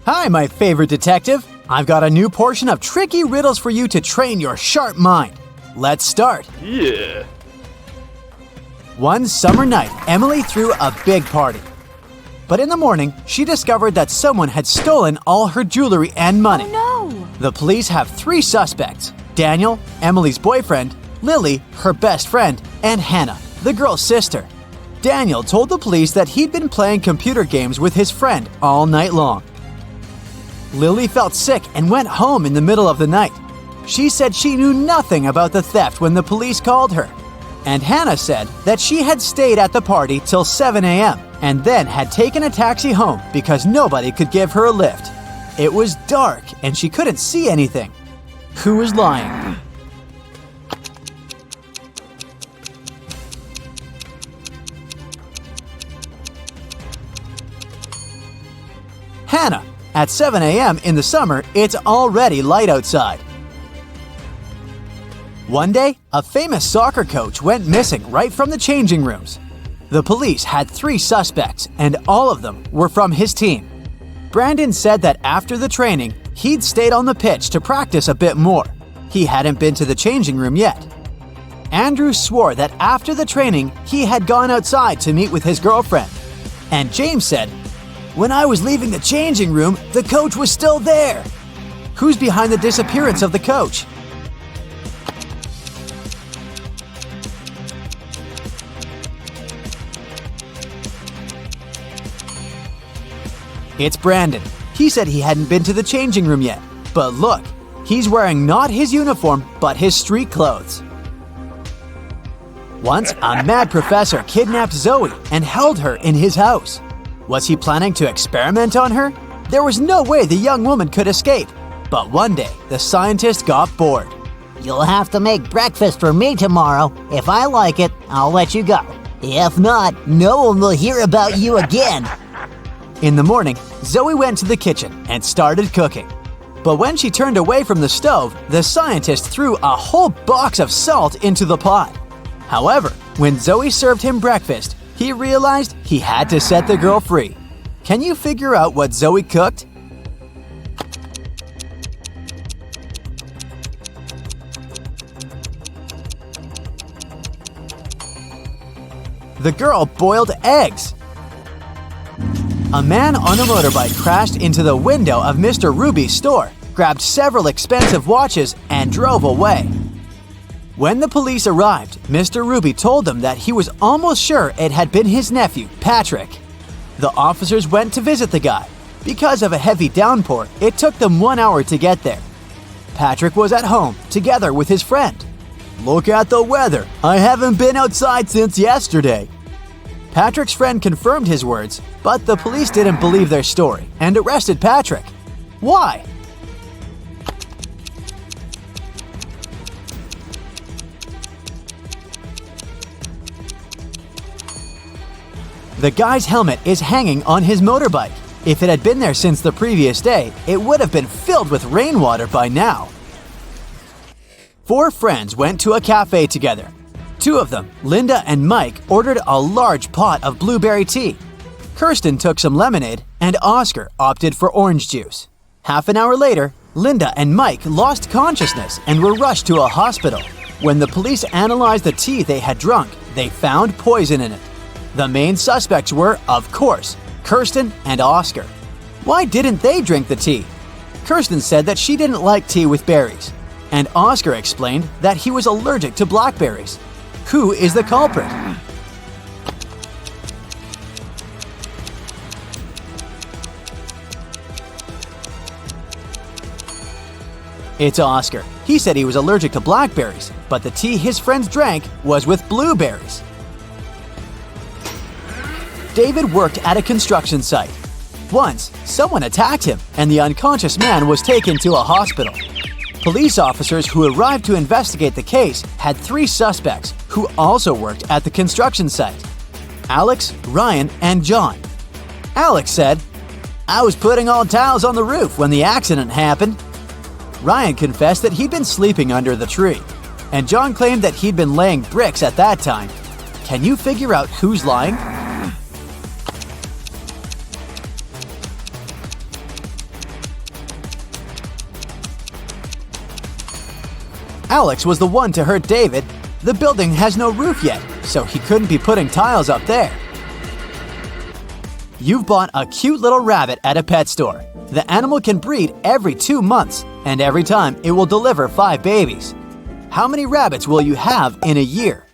Hi, my favorite detective. I've got a new portion of tricky riddles for you to train your sharp mind. Let's start. Yeah. One summer night, Emily threw a big party. But in the morning, she discovered that someone had stolen all her jewelry and money. Oh no! The police have 3 suspects: Daniel, Emily's boyfriend, Lily, her best friend, and Hannah, the girl's sister. Daniel told the police that he'd been playing computer games with his friend all night long. Lily felt sick and went home in the middle of the night. She said she knew nothing about the theft when the police called her. And Hannah said that she had stayed at the party till 7 a.m. and then had taken a taxi home because nobody could give her a lift. It was dark and she couldn't see anything. Who was lying? Hannah. At 7 a.m. in the summer, it's already light outside. One day, a famous soccer coach went missing right from the changing rooms. The police had 3 suspects, and all of them were from his team. Brandon said that after the training, he'd stayed on the pitch to practice a bit more. He hadn't been to the changing room yet. Andrew swore that after the training, he had gone outside to meet with his girlfriend. And James said, "When I was leaving the changing room, the coach was still there." Who's behind the disappearance of the coach? It's Brandon. He said he hadn't been to the changing room yet. But look, he's wearing not his uniform, but his street clothes. Once, a mad professor kidnapped Zoe and held her in his house. Was he planning to experiment on her? There was no way the young woman could escape. But one day, the scientist got bored. "You'll have to make breakfast for me tomorrow. If I like it, I'll let you go. If not, no one will hear about you again." In the morning, Zoe went to the kitchen and started cooking. But when she turned away from the stove, the scientist threw a whole box of salt into the pot. However, when Zoe served him breakfast, he realized he had to set the girl free. Can you figure out what Zoe cooked? The girl boiled eggs. A man on a motorbike crashed into the window of Mr. Ruby's store, grabbed several expensive watches, and drove away. When the police arrived, Mr. Ruby told them that he was almost sure it had been his nephew, Patrick. The officers went to visit the guy. Because of a heavy downpour, it took them 1 hour to get there. Patrick was at home, together with his friend. "Look at the weather. I haven't been outside since yesterday." Patrick's friend confirmed his words, but the police didn't believe their story and arrested Patrick. Why? The guy's helmet is hanging on his motorbike. If it had been there since the previous day, it would have been filled with rainwater by now. 4 friends went to a cafe together. 2 of them, Linda and Mike, ordered a large pot of blueberry tea. Kirsten took some lemonade, and Oscar opted for orange juice. Half an hour later, Linda and Mike lost consciousness and were rushed to a hospital. When the police analyzed the tea they had drunk, they found poison in it. The main suspects were, of course, Kirsten and Oscar. Why didn't they drink the tea? Kirsten said that she didn't like tea with berries, and Oscar explained that he was allergic to blackberries. Who is the culprit? It's Oscar. He said he was allergic to blackberries, but the tea his friends drank was with blueberries. David worked at a construction site. Once, someone attacked him, and the unconscious man was taken to a hospital. Police officers who arrived to investigate the case had 3 suspects who also worked at the construction site: Alex, Ryan, and John. Alex said, "I was putting all tiles on the roof when the accident happened." Ryan confessed that he'd been sleeping under the tree, and John claimed that he'd been laying bricks at that time. Can you figure out who's lying? Alex was the one to hurt David. The building has no roof yet, so he couldn't be putting tiles up there. You've bought a cute little rabbit at a pet store. The animal can breed every 2 months, and every time it will deliver 5 babies. How many rabbits will you have in a year?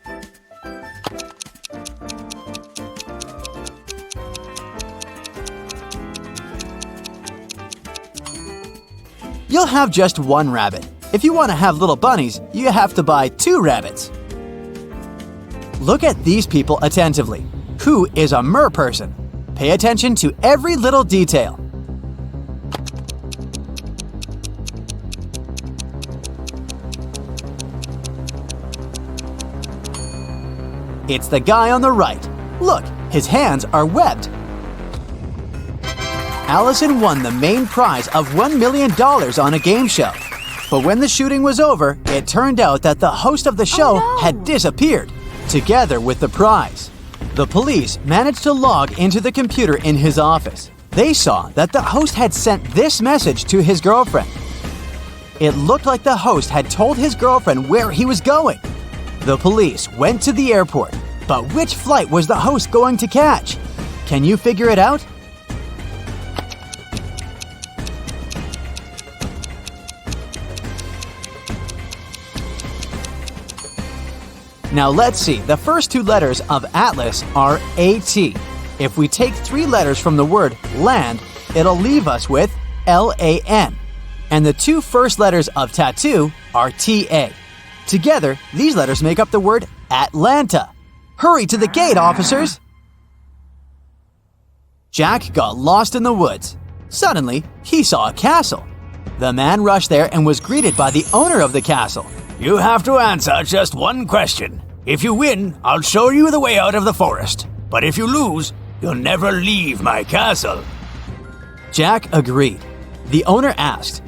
You'll have just 1 rabbit. If you want to have little bunnies, you have to buy 2 rabbits. Look at these people attentively. Who is a mer person? Pay attention to every little detail. It's the guy on the right. Look, his hands are webbed. Allison won the main prize of $1 million on a game show. But when the shooting was over, it turned out that the host of the show had disappeared, together with the prize. The police managed to log into the computer in his office. They saw that the host had sent this message to his girlfriend. It looked like the host had told his girlfriend where he was going. The police went to the airport, but which flight was the host going to catch? Can you figure it out? Now let's see, the first 2 letters of Atlas are AT. If we take 3 letters from the word land, it'll leave us with LAN. And the 2 first letters of tattoo are TA. Together, these letters make up the word Atlanta. Hurry to the gate, officers! Jack got lost in the woods. Suddenly, he saw a castle. The man rushed there and was greeted by the owner of the castle. You have to answer just 1 question. If you win, I'll show you the way out of the forest. But if you lose, you'll never leave my castle. Jack agreed. The owner asked,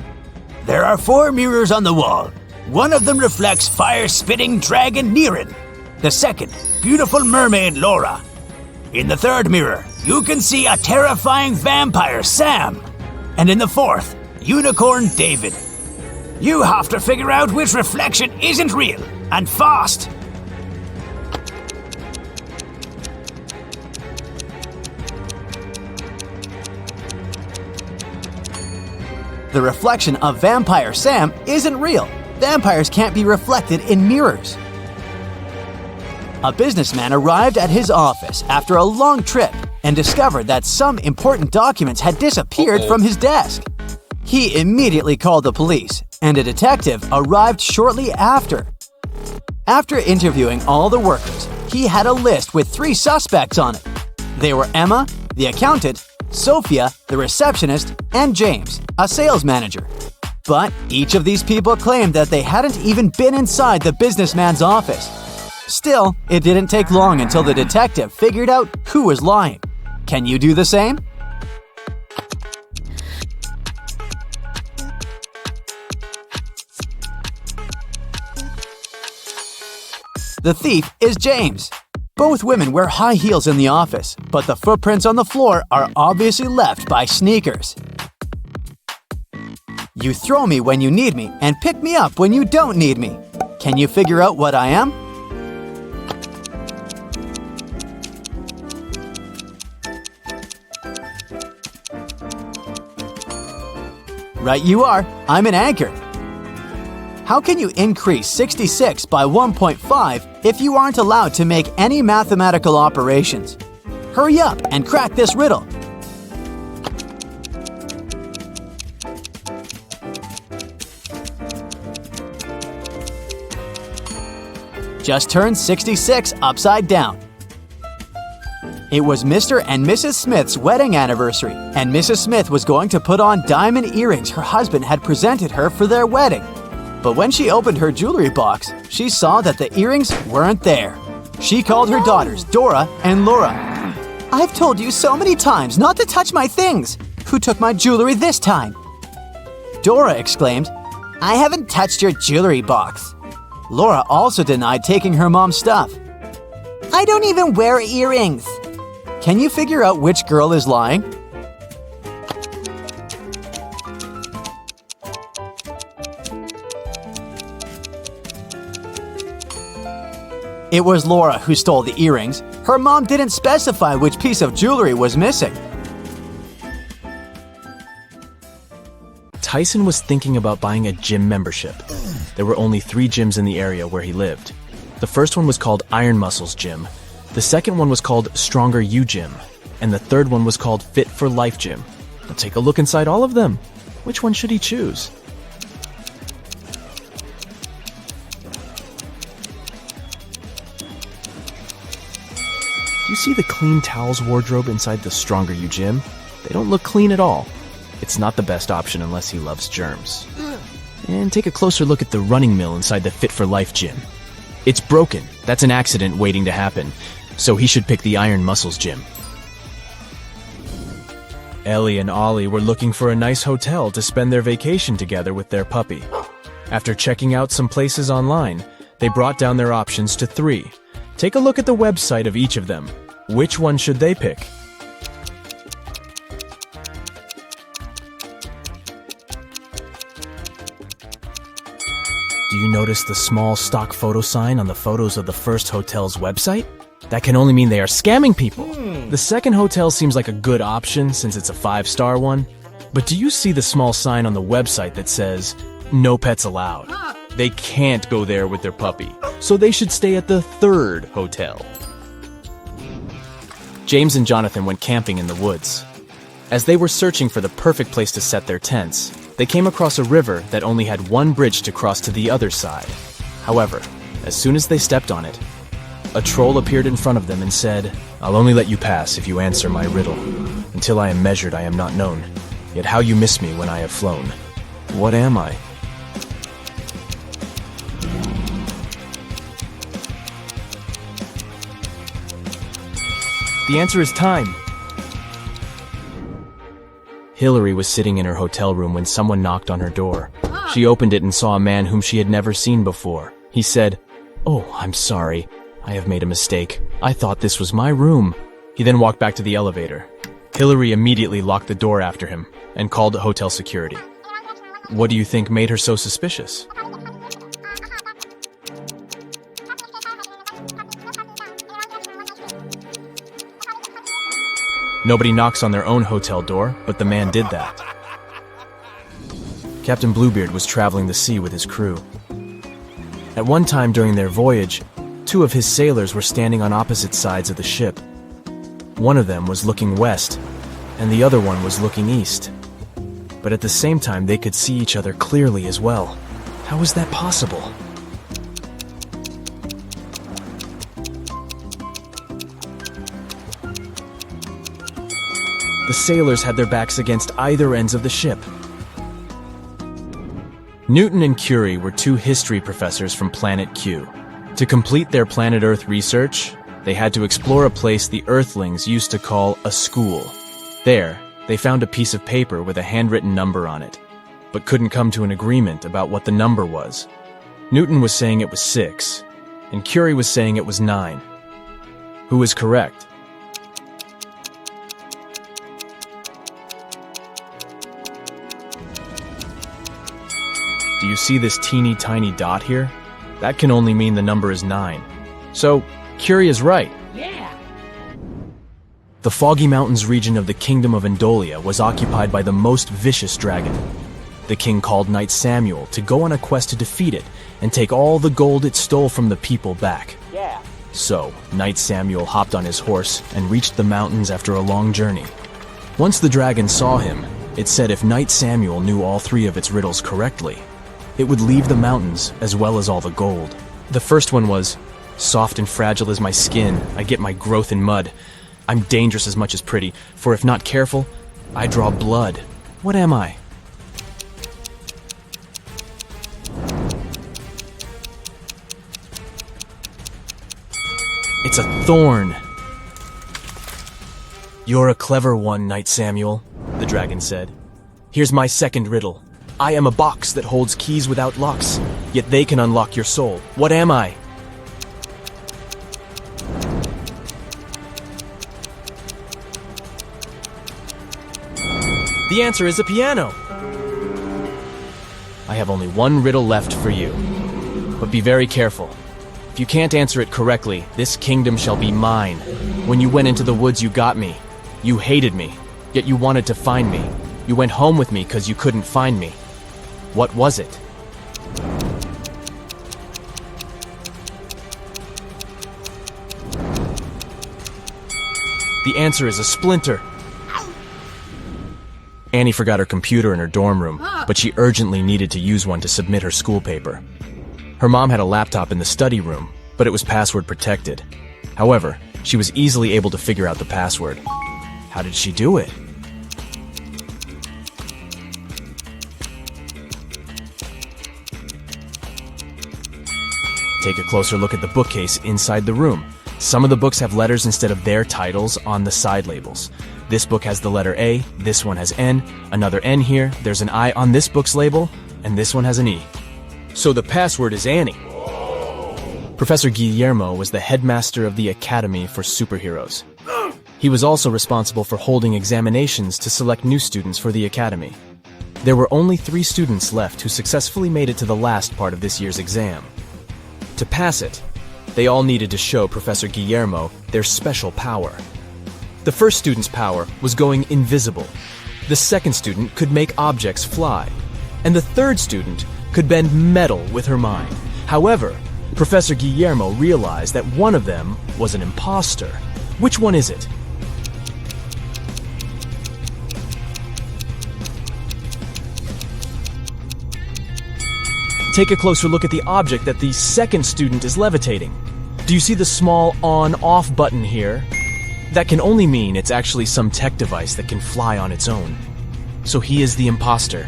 There are 4 mirrors on the wall. One of them reflects fire-spitting dragon Niren. The second, beautiful mermaid Laura. In the 3rd mirror, you can see a terrifying vampire Sam. And in the 4th, unicorn David. You have to figure out which reflection isn't real, and fast! The reflection of vampire Sam isn't real. Vampires can't be reflected in mirrors. A businessman arrived at his office after a long trip and discovered that some important documents had disappeared from his desk. He immediately called the police, and a detective arrived shortly after. After interviewing all the workers, he had a list with 3 suspects on it. They were Emma, the accountant, Sophia, the receptionist, and James, a sales manager. But each of these people claimed that they hadn't even been inside the businessman's office. Still, it didn't take long until the detective figured out who was lying. Can you do the same? The thief is James. Both women wear high heels in the office, but the footprints on the floor are obviously left by sneakers. You throw me when you need me and pick me up when you don't need me. Can you figure out what I am? Right you are. I'm an anchor. How can you increase 66 by 1.5 if you aren't allowed to make any mathematical operations? Hurry up and crack this riddle. Just turn 66 upside down. It was Mr. and Mrs. Smith's wedding anniversary, and Mrs. Smith was going to put on diamond earrings her husband had presented her for their wedding. But when she opened her jewelry box, she saw that the earrings weren't there. She called her daughters, Dora and Laura. "I've told you so many times not to touch my things. Who took my jewelry this time?" Dora exclaimed, "I haven't touched your jewelry box." Laura also denied taking her mom's stuff. "I don't even wear earrings." Can you figure out which girl is lying? It was Laura who stole the earrings. Her mom didn't specify which piece of jewelry was missing. Tyson was thinking about buying a gym membership. There were only 3 gyms in the area where he lived. The first one was called Iron Muscles Gym. The second one was called Stronger You Gym. And the third one was called Fit for Life Gym. Now take a look inside all of them. Which one should he choose? Do you see the clean towels wardrobe inside the Stronger You Gym? They don't look clean at all. It's not the best option unless he loves germs. And take a closer look at the running mill inside the Fit for Life Gym. It's broken. That's an accident waiting to happen. So he should pick the Iron Muscles Gym. Ellie and Ollie were looking for a nice hotel to spend their vacation together with their puppy. After checking out some places online, they brought down their options to 3. Take a look at the website of each of them. Which one should they pick? Do you notice the small stock photo sign on the photos of the first hotel's website? That can only mean they are scamming people. The second hotel seems like a good option since it's a 5-star one. But do you see the small sign on the website that says, "No pets allowed"? They can't go there with their puppy, so they should stay at the third hotel. James and Jonathan went camping in the woods. As they were searching for the perfect place to set their tents, they came across a river that only had one bridge to cross to the other side. However, as soon as they stepped on it, a troll appeared in front of them and said, "I'll only let you pass if you answer my riddle. Until I am measured, I am not known. Yet how you miss me when I have flown. What am I?" The answer is time. Hillary was sitting in her hotel room when someone knocked on her door. She opened it and saw a man whom she had never seen before. He said, "Oh, I'm sorry. I have made a mistake. I thought this was my room." He then walked back to the elevator. Hillary immediately locked the door after him and called hotel security. What do you think made her so suspicious? Nobody knocks on their own hotel door, but the man did that. Captain Bluebeard was traveling the sea with his crew. At one time during their voyage, 2 of his sailors were standing on opposite sides of the ship. One of them was looking west, and the other one was looking east. But at the same time, they could see each other clearly as well. How is that possible? The sailors had their backs against either ends of the ship. Newton and Curie were 2 history professors from Planet Q. To complete their planet Earth research, they had to explore a place the Earthlings used to call a school. There, they found a piece of paper with a handwritten number on it, but couldn't come to an agreement about what the number was. Newton was saying it was 6, and Curie was saying it was 9. Who was correct? Do you see this teeny tiny dot here? That can only mean the number is 9. So, Curie is right. Yeah. The Foggy Mountains region of the Kingdom of Endolia was occupied by the most vicious dragon. The king called Knight Samuel to go on a quest to defeat it and take all the gold it stole from the people back. Yeah. So, Knight Samuel hopped on his horse and reached the mountains after a long journey. Once the dragon saw him, it said if Knight Samuel knew all 3 of its riddles correctly, it would leave the mountains as well as all the gold. The first one was, "Soft and fragile as my skin, I get my growth in mud. I'm dangerous as much as pretty, for if not careful, I draw blood. What am I?" It's a thorn. "You're a clever one, Knight Samuel," the dragon said. "Here's my second riddle. I am a box that holds keys without locks, yet they can unlock your soul. What am I?" The answer is a piano. I have only one riddle left for you, but be very careful. If If you can't answer it correctly, this kingdom shall be mine. When you went into the woods, you got me. You hated me, yet you wanted to find me. You went home with me because you couldn't find me. What was it? The answer is a splinter. Annie forgot her computer in her dorm room, but she urgently needed to use one to submit her school paper. Her mom had a laptop in the study room, but it was password protected. However, she was easily able to figure out the password. How did she do it? Take a closer look at the bookcase inside the room. Some of the books have letters instead of their titles on the side labels. This book has the letter A, this one has N, another N here, there's an I on this book's label, and this one has an E. So the password is Annie. Professor Guillermo was the headmaster of the Academy for Superheroes. He was also responsible for holding examinations to select new students for the Academy. There were only 3 students left who successfully made it to the last part of this year's exam. To pass it, they all needed to show Professor Guillermo their special power. The first student's power was going invisible. The second student could make objects fly. And the third student could bend metal with her mind. However, Professor Guillermo realized that one of them was an imposter. Which one is it? Take a closer look at the object that the second student is levitating. Do you see the small on-off button here? That can only mean it's actually some tech device that can fly on its own. So he is the imposter.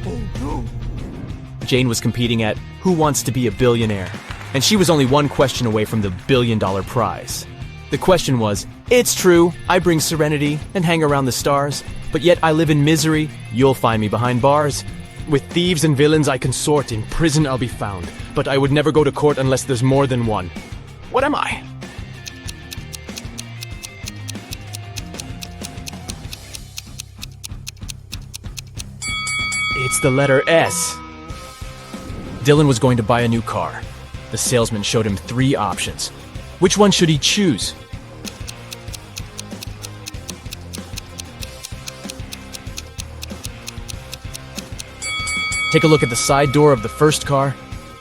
Jane was competing at Who Wants to Be a Billionaire? And she was only one question away from the $1 billion prize. The question was, it's true, I bring serenity and hang around the stars, but yet I live in misery, you'll find me behind bars. With thieves and villains I consort, in prison I'll be found, but I would never go to court unless there's more than one. What am I? It's the letter S. Dylan was going to buy a new car. The salesman showed him 3 options. Which one should he choose? Take a look at the side door of the first car.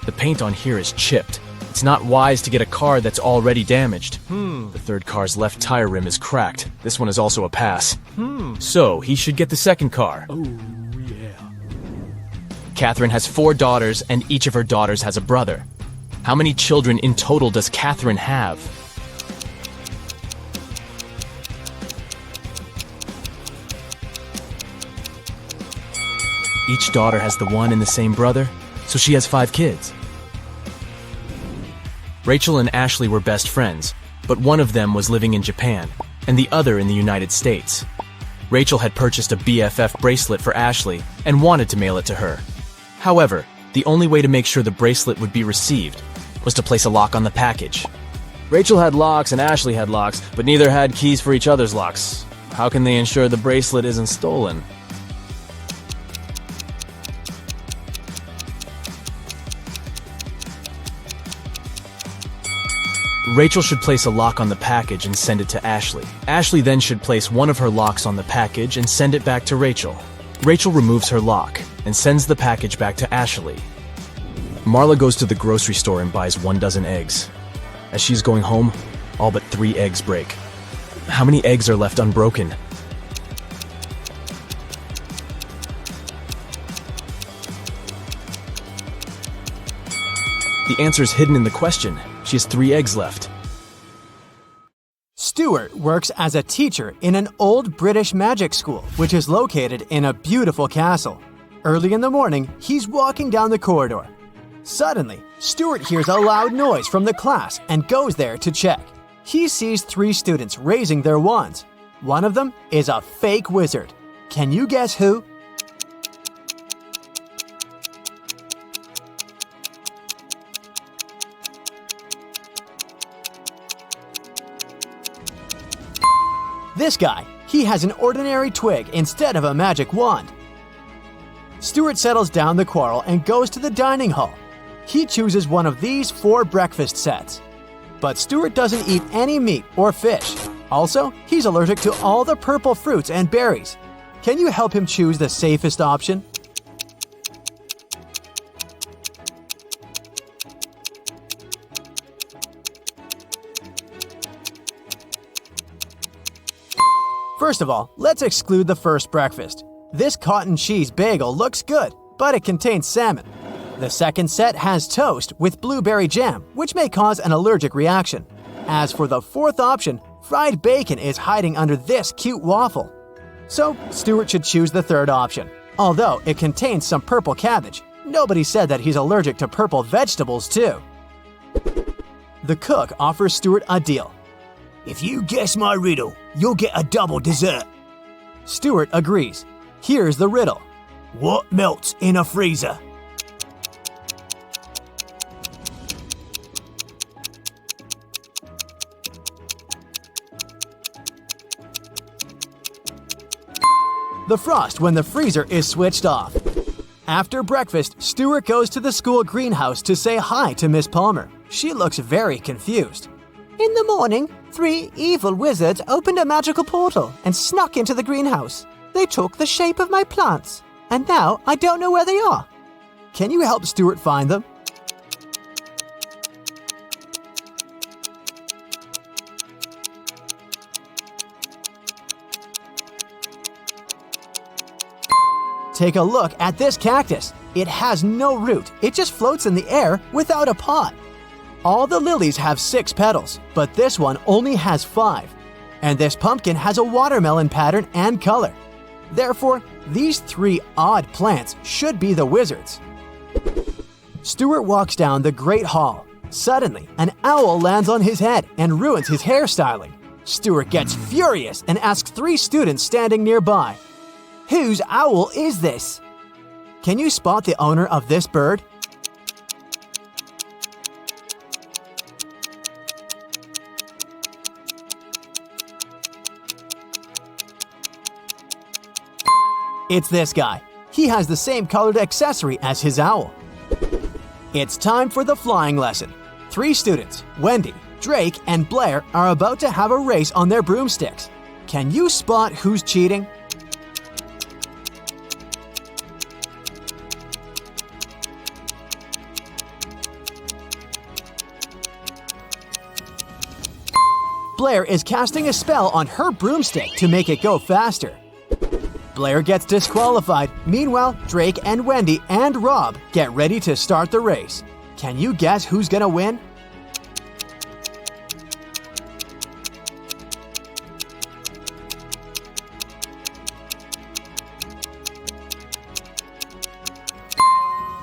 The paint on here is chipped. It's not wise to get a car that's already damaged. The third car's left tire rim is cracked. This one is also a pass. So he should get the second car. Oh, yeah. Catherine has 4 daughters, and each of her daughters has a brother. How many children in total does Catherine have? Each daughter has the one and the same brother, so she has 5 kids. Rachel and Ashley were best friends, but one of them was living in Japan, and the other in the United States. Rachel had purchased a BFF bracelet for Ashley and wanted to mail it to her. However, the only way to make sure the bracelet would be received was to place a lock on the package. Rachel had locks and Ashley had locks, but neither had keys for each other's locks. How can they ensure the bracelet isn't stolen? Rachel should place a lock on the package and send it to Ashley. Ashley then should place one of her locks on the package and send it back to Rachel. Rachel removes her lock and sends the package back to Ashley. Marla goes to the grocery store and buys 1 dozen eggs. As she's going home, all but 3 eggs break. How many eggs are left unbroken? The answer is hidden in the question. She has 3 eggs left. Stuart works as a teacher in an old British magic school, which is located in a beautiful castle. Early in the morning, he's walking down the corridor. Suddenly, Stuart hears a loud noise from the class and goes there to check. He sees 3 students raising their wands. One of them is a fake wizard. Can you guess who? This guy, he has an ordinary twig instead of a magic wand. Stuart settles down the quarrel and goes to the dining hall. He chooses one of these 4 breakfast sets. But Stuart doesn't eat any meat or fish. Also, he's allergic to all the purple fruits and berries. Can you help him choose the safest option? First of all, let's exclude the first breakfast. This cotton cheese bagel looks good, but it contains salmon. The second set has toast with blueberry jam, which may cause an allergic reaction. As for the fourth option, fried bacon is hiding under this cute waffle. So, Stuart should choose the third option. Although it contains some purple cabbage, nobody said that he's allergic to purple vegetables too. The cook offers Stuart a deal. If you guess my riddle, you'll get a double dessert. Stuart agrees. Here's the riddle. What melts in a freezer? The frost when the freezer is switched off. After breakfast, Stuart goes to the school greenhouse to say hi to Miss Palmer. She looks very confused. In the morning, 3 evil wizards opened a magical portal and snuck into the greenhouse. They took the shape of my plants, and now I don't know where they are. Can you help Stuart find them? Take a look at this cactus. It has no root. It just floats in the air without a pot. All the lilies have 6 petals, but this one only has 5. And this pumpkin has a watermelon pattern and color. Therefore, these 3 odd plants should be the wizards. Stuart walks down the Great Hall. Suddenly, an owl lands on his head and ruins his hairstyling. Stuart gets furious and asks 3 students standing nearby, "Whose owl is this?" Can you spot the owner of this bird? It's this guy. He has the same colored accessory as his owl. It's time for the flying lesson. 3 students, Wendy, Drake, and Blair, are about to have a race on their broomsticks. Can you spot who's cheating? Blair is casting a spell on her broomstick to make it go faster. Blair gets disqualified. Meanwhile, Drake and Wendy and Rob get ready to start the race. Can you guess who's gonna win?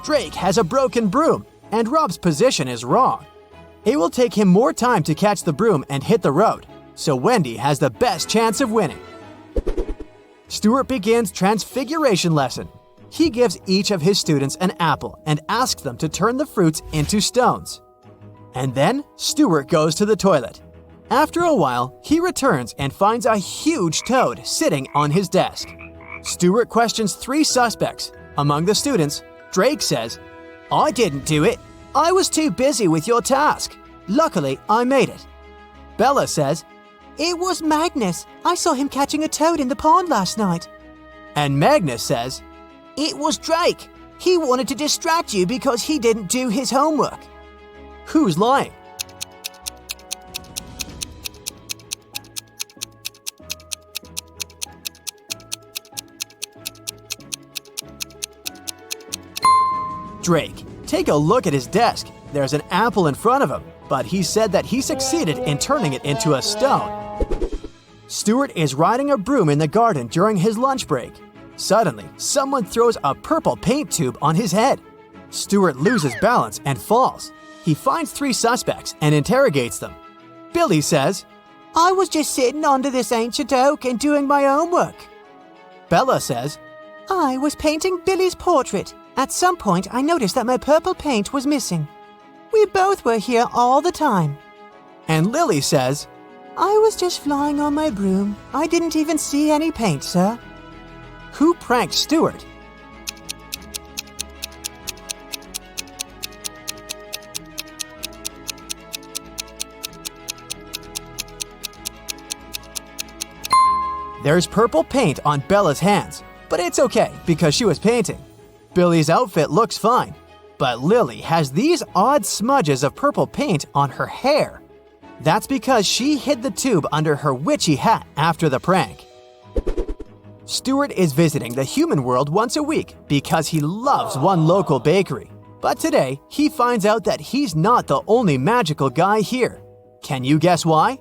Drake has a broken broom, and Rob's position is wrong. It will take him more time to catch the broom and hit the road, so Wendy has the best chance of winning. Stuart begins Transfiguration lesson. He gives each of his students an apple and asks them to turn the fruits into stones. And then Stuart goes to the toilet. After a while, he returns and finds a huge toad sitting on his desk. Stuart questions 3 suspects. Among the students, Drake says, "I didn't do it. I was too busy with your task. Luckily, I made it." Bella says, It was Magnus. I saw him catching a toad in the pond last night. and Magnus says, It was Drake. He wanted to distract you because he didn't do his homework. who's lying? Drake. Take a look at his desk. There's an apple in front of him, but he said that he succeeded in turning it into a stone. Stuart is riding a broom in the garden during his lunch break. Suddenly, someone throws a purple paint tube on his head. Stuart loses balance and falls. He finds 3 suspects and interrogates them. Billy says, I was just sitting under this ancient oak and doing my homework. Bella says, I was painting Billy's portrait. At some point, I noticed that my purple paint was missing. We both were here all the time. and Lily says, I was just flying on my broom. I didn't even see any paint, sir. who pranked Stuart? There's purple paint on Bella's hands, but it's okay because she was painting. Billy's outfit looks fine, but Lily has these odd smudges of purple paint on her hair. That's because she hid the tube under her witchy hat after the prank. Stuart is visiting the human world once a week because he loves one local bakery. But today, he finds out that he's not the only magical guy here. Can you guess why?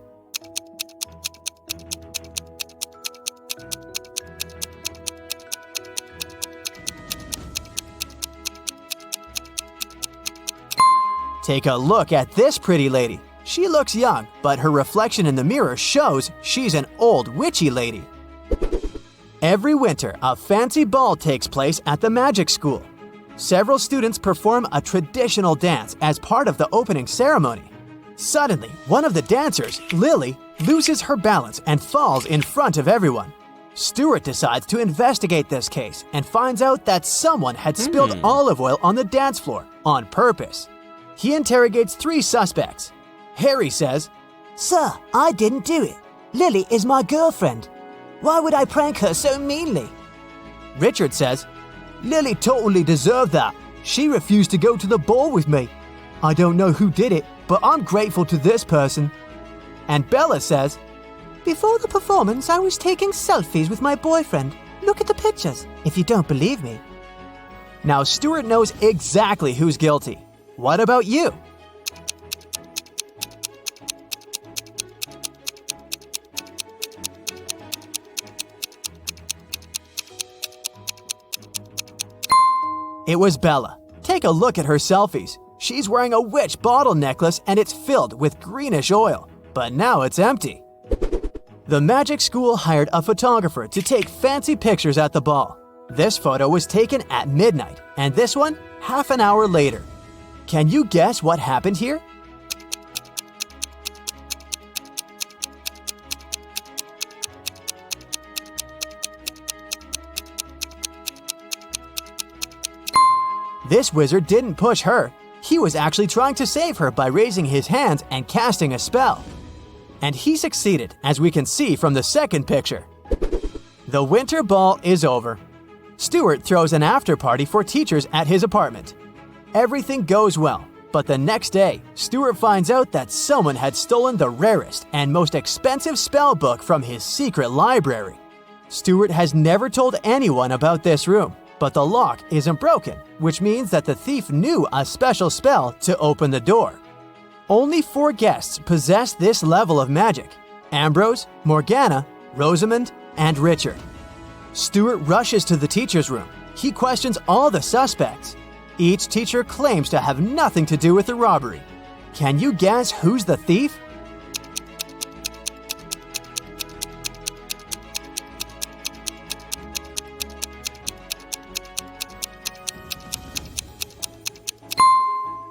Take a look at this pretty lady. She looks young, but her reflection in the mirror shows she's an old witchy lady. Every winter, a fancy ball takes place at the magic school. Several students perform a traditional dance as part of the opening ceremony. Suddenly, one of the dancers, Lily, loses her balance and falls in front of everyone. Stuart decides to investigate this case and finds out that someone had spilled olive oil on the dance floor on purpose. He interrogates 3 suspects. Harry says, Sir, I didn't do it. Lily is my girlfriend. Why would I prank her so meanly? Richard says, Lily totally deserved that. She refused to go to the ball with me. I don't know who did it, but I'm grateful to this person. And Bella says, Before the performance, I was taking selfies with my boyfriend. Look at the pictures, if you don't believe me. Now Stuart knows exactly who's guilty. What about you? It was Bella. Take a look at her selfies. She's wearing a witch bottle necklace and it's filled with greenish oil, but now it's empty. The magic school hired a photographer to take fancy pictures at the ball. This photo was taken at midnight, and this one half an hour later. Can you guess what happened here? This wizard didn't push her. He was actually trying to save her by raising his hands and casting a spell. And he succeeded, as we can see from the second picture. The winter ball is over. Stuart throws an after party for teachers at his apartment. Everything goes well, but the next day, Stuart finds out that someone had stolen the rarest and most expensive spell book from his secret library. Stuart has never told anyone about this room, but the lock isn't broken, which means that the thief knew a special spell to open the door. Only 4 guests possess this level of magic: Ambrose, Morgana, Rosamond, and Richard. Stuart rushes to the teacher's room. He questions all the suspects. Each teacher claims to have nothing to do with the robbery. Can you guess who's the thief?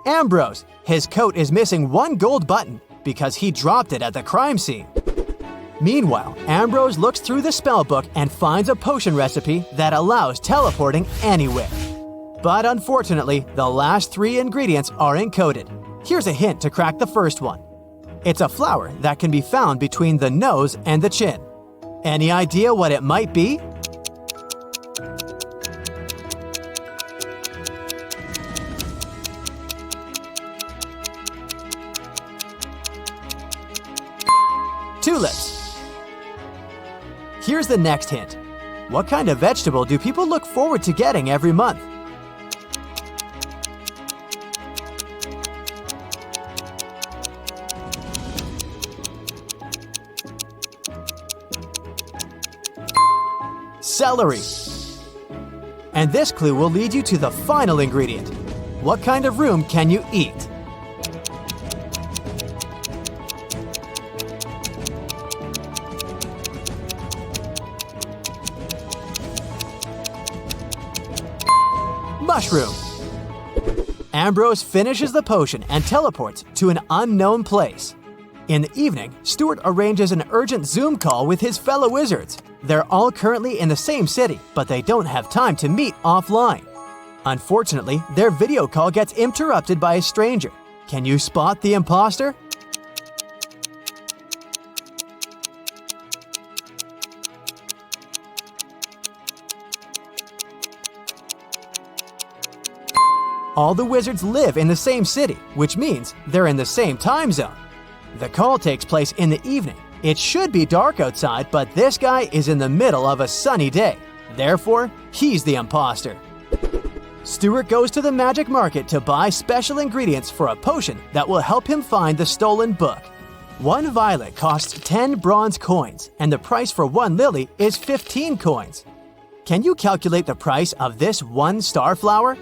Ambrose. His coat is missing 1 gold button because he dropped it at the crime scene. Meanwhile, Ambrose looks through the spellbook and finds a potion recipe that allows teleporting anywhere. But unfortunately, the last 3 ingredients are encoded. Here's a hint to crack the first one. It's a flower that can be found between the nose and the chin. Any idea what it might be? Tulips. Here's the next hint. What kind of vegetable do people look forward to getting every month? Celery. And this clue will lead you to the final ingredient. What kind of room can you eat? Mushroom. Ambrose finishes the potion and teleports to an unknown place. In the evening, Stuart arranges an urgent Zoom call with his fellow wizards. They're all currently in the same city, but they don't have time to meet offline. Unfortunately, their video call gets interrupted by a stranger. Can you spot the imposter? All the wizards live in the same city, which means they're in the same time zone. The call takes place in the evening. It should be dark outside, but this guy is in the middle of a sunny day. Therefore, he's the imposter. Stuart goes to the magic market to buy special ingredients for a potion that will help him find the stolen book. 1 violet costs 10 bronze coins, and the price for 1 lily is 15 coins. Can you calculate the price of this 1 starflower?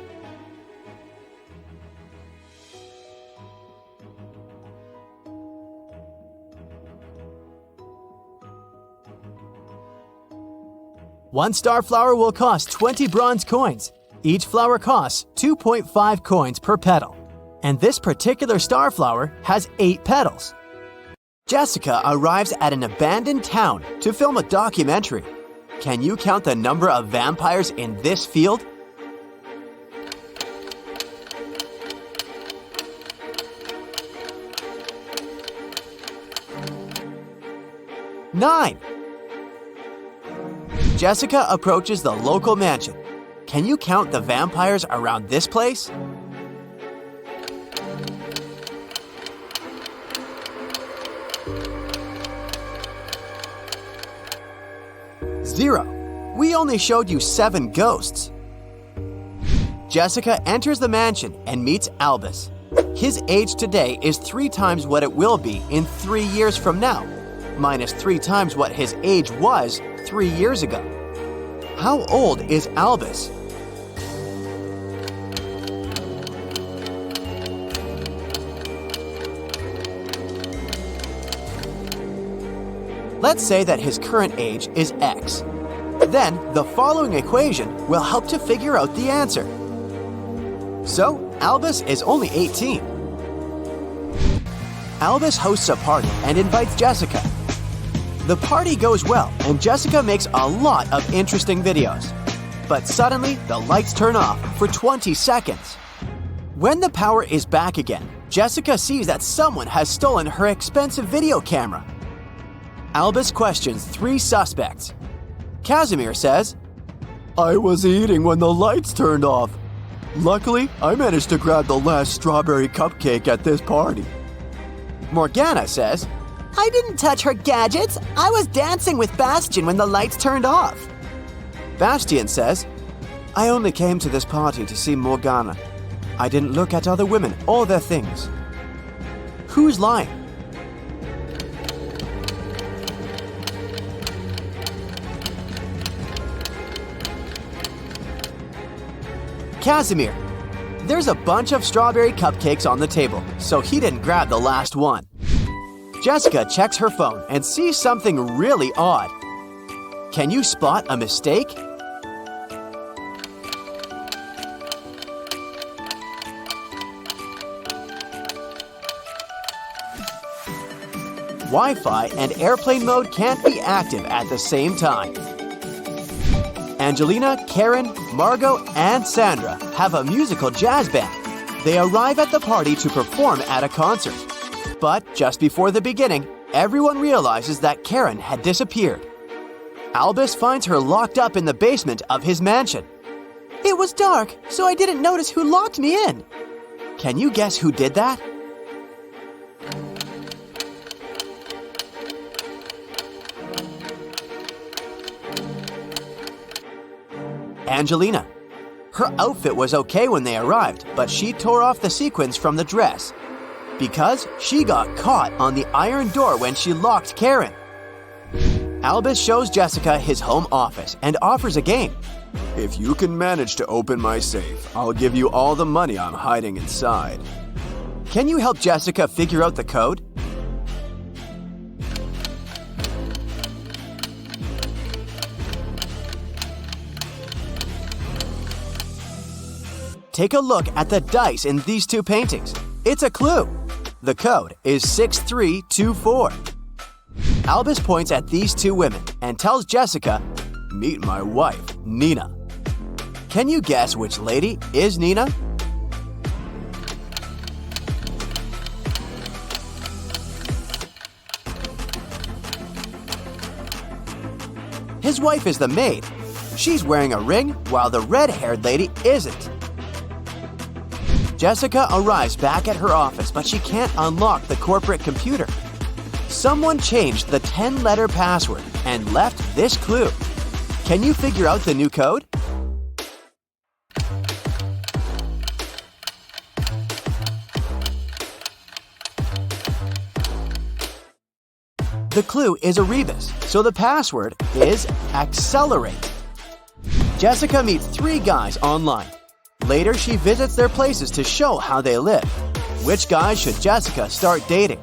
One starflower will cost 20 bronze coins. Each flower costs 2.5 coins per petal. And this particular starflower has 8 petals. Jessica arrives at an abandoned town to film a documentary. Can you count the number of vampires in this field? Nine. Jessica approaches the local mansion. Can you count the vampires around this place? 0. We only showed you 7 ghosts. Jessica enters the mansion and meets Albus. His age today is 3 times what it will be in 3 years from now, minus 3 times what his age was 3 years ago. How old is Albus? Let's say that his current age is X. Then, the following equation will help to figure out the answer. So, Albus is only 18. Albus hosts a party and invites Jessica. The party goes well, and Jessica makes a lot of interesting videos. But suddenly, the lights turn off for 20 seconds. When the power is back again, Jessica sees that someone has stolen her expensive video camera. Albus questions 3 suspects. Casimir says, "I was eating when the lights turned off. Luckily, I managed to grab the last strawberry cupcake at this party." Morgana says, I didn't touch her gadgets. I was dancing with Bastion when the lights turned off. Bastion says, "I only came to this party to see Morgana. I didn't look at other women or their things." Who's lying? Casimir. There's a bunch of strawberry cupcakes on the table, so he didn't grab the last one. Jessica checks her phone and sees something really odd. Can you spot a mistake? Wi-Fi and airplane mode can't be active at the same time. Angelina, Karen, Margot, and Sandra have a musical jazz band. They arrive at the party to perform at a concert. But just before the beginning, everyone realizes that Karen had disappeared. Albus finds her locked up in the basement of his mansion. It was dark, so I didn't notice who locked me in. Can you guess who did that? Angelina. Her outfit was okay when they arrived, but she tore off the sequins from the dress because she got caught on the iron door when she locked Karen. Albus shows Jessica his home office and offers a game. If you can manage to open my safe, I'll give you all the money I'm hiding inside. Can you help Jessica figure out the code? Take a look at the dice in these 2 paintings. It's a clue. The code is 6324. Albus points at these 2 women and tells Jessica, "Meet my wife, Nina." Can you guess which lady is Nina? His wife is the maid. She's wearing a ring while the red-haired lady isn't. Jessica arrives back at her office, but she can't unlock the corporate computer. Someone changed the 10-letter password and left this clue. Can you figure out the new code? The clue is a rebus, so the password is accelerate. Jessica meets 3 guys online. Later, she visits their places to show how they live. Which guys should Jessica start dating?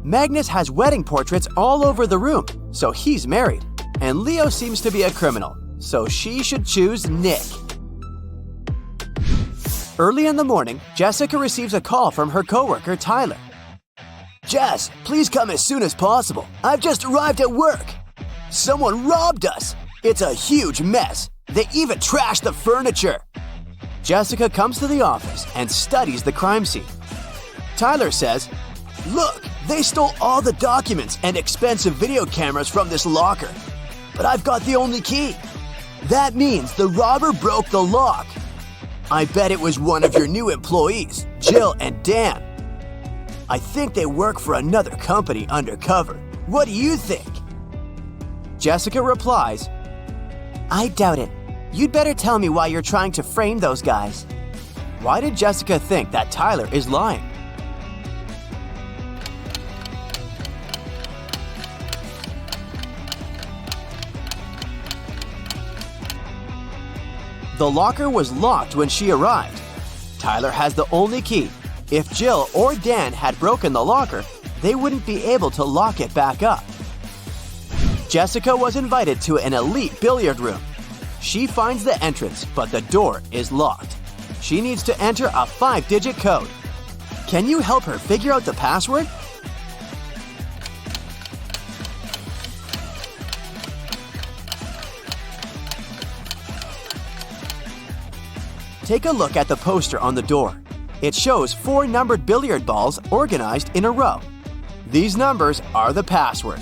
Magnus has wedding portraits all over the room, so he's married. And Leo seems to be a criminal, so she should choose Nick. Early in the morning, Jessica receives a call from her coworker Tyler. Jess, please come as soon as possible. I've just arrived at work. Someone robbed us. It's a huge mess. They even trashed the furniture. Jessica comes to the office and studies the crime scene. Tyler says, Look, they stole all the documents and expensive video cameras from this locker. But I've got the only key. That means the robber broke the lock. I bet it was one of your new employees, Jill and Dan. I think they work for another company undercover. What do you think? Jessica replies, I doubt it. You'd better tell me why you're trying to frame those guys. Why did Jessica think that Tyler is lying? The locker was locked when she arrived. Tyler has the only key. If Jill or Dan had broken the locker, they wouldn't be able to lock it back up. Jessica was invited to an elite billiard room. She finds the entrance, but the door is locked. She needs to enter a 5-digit code. Can you help her figure out the password? Take a look at the poster on the door. It shows 4 numbered billiard balls organized in a row. These numbers are the password: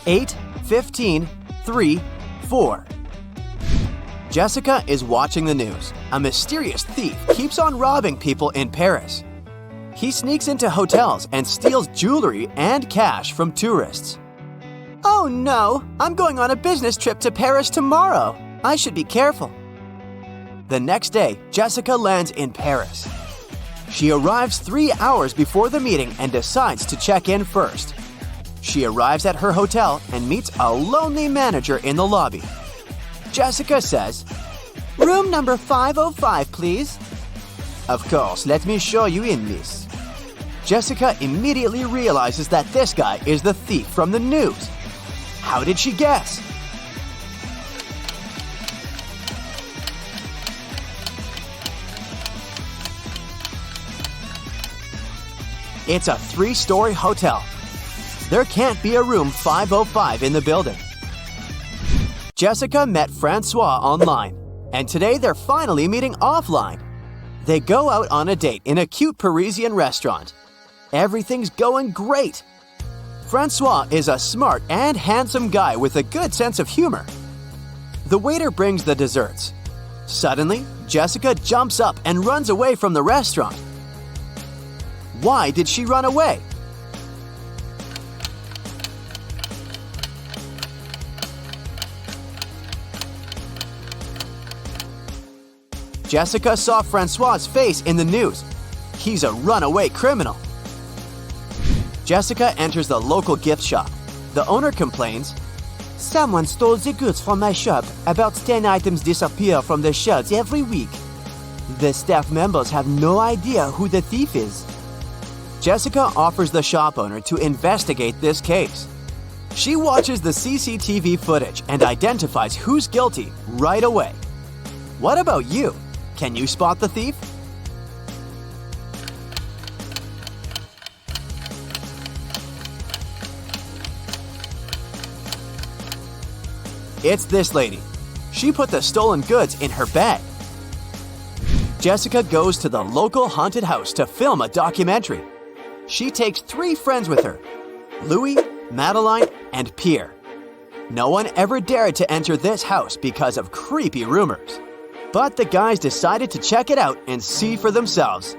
8, 15, 3, 4. Jessica is watching the news. A mysterious thief keeps on robbing people in Paris. He sneaks into hotels and steals jewelry and cash from tourists. Oh no, I'm going on a business trip to Paris tomorrow. I should be careful. The next day, Jessica lands in Paris. She arrives 3 hours before the meeting and decides to check in first. She arrives at her hotel and meets a lonely manager in the lobby. Jessica says, Room number 505, please. Of course, let me show you in, miss. Jessica immediately realizes that this guy is the thief from the news. How did she guess? It's a 3-story hotel. There can't be a room 505 in the building. Jessica met Francois online, and today they're finally meeting offline. They go out on a date in a cute Parisian restaurant. Everything's going great. Francois is a smart and handsome guy with a good sense of humor. The waiter brings the desserts. Suddenly, Jessica jumps up and runs away from the restaurant. Why did she run away? Jessica saw Francois's face in the news. He's a runaway criminal. Jessica enters the local gift shop. The owner complains, Someone stole the goods from my shop. About 10 items disappear from the shelves every week. The staff members have no idea who the thief is. Jessica offers the shop owner to investigate this case. She watches the CCTV footage and identifies who's guilty right away. What about you? Can you spot the thief? It's this lady. She put the stolen goods in her bag. Jessica goes to the local haunted house to film a documentary. She takes 3 friends with her: Louis, Madeline, and Pierre. No one ever dared to enter this house because of creepy rumors. But the guys decided to check it out and see for themselves.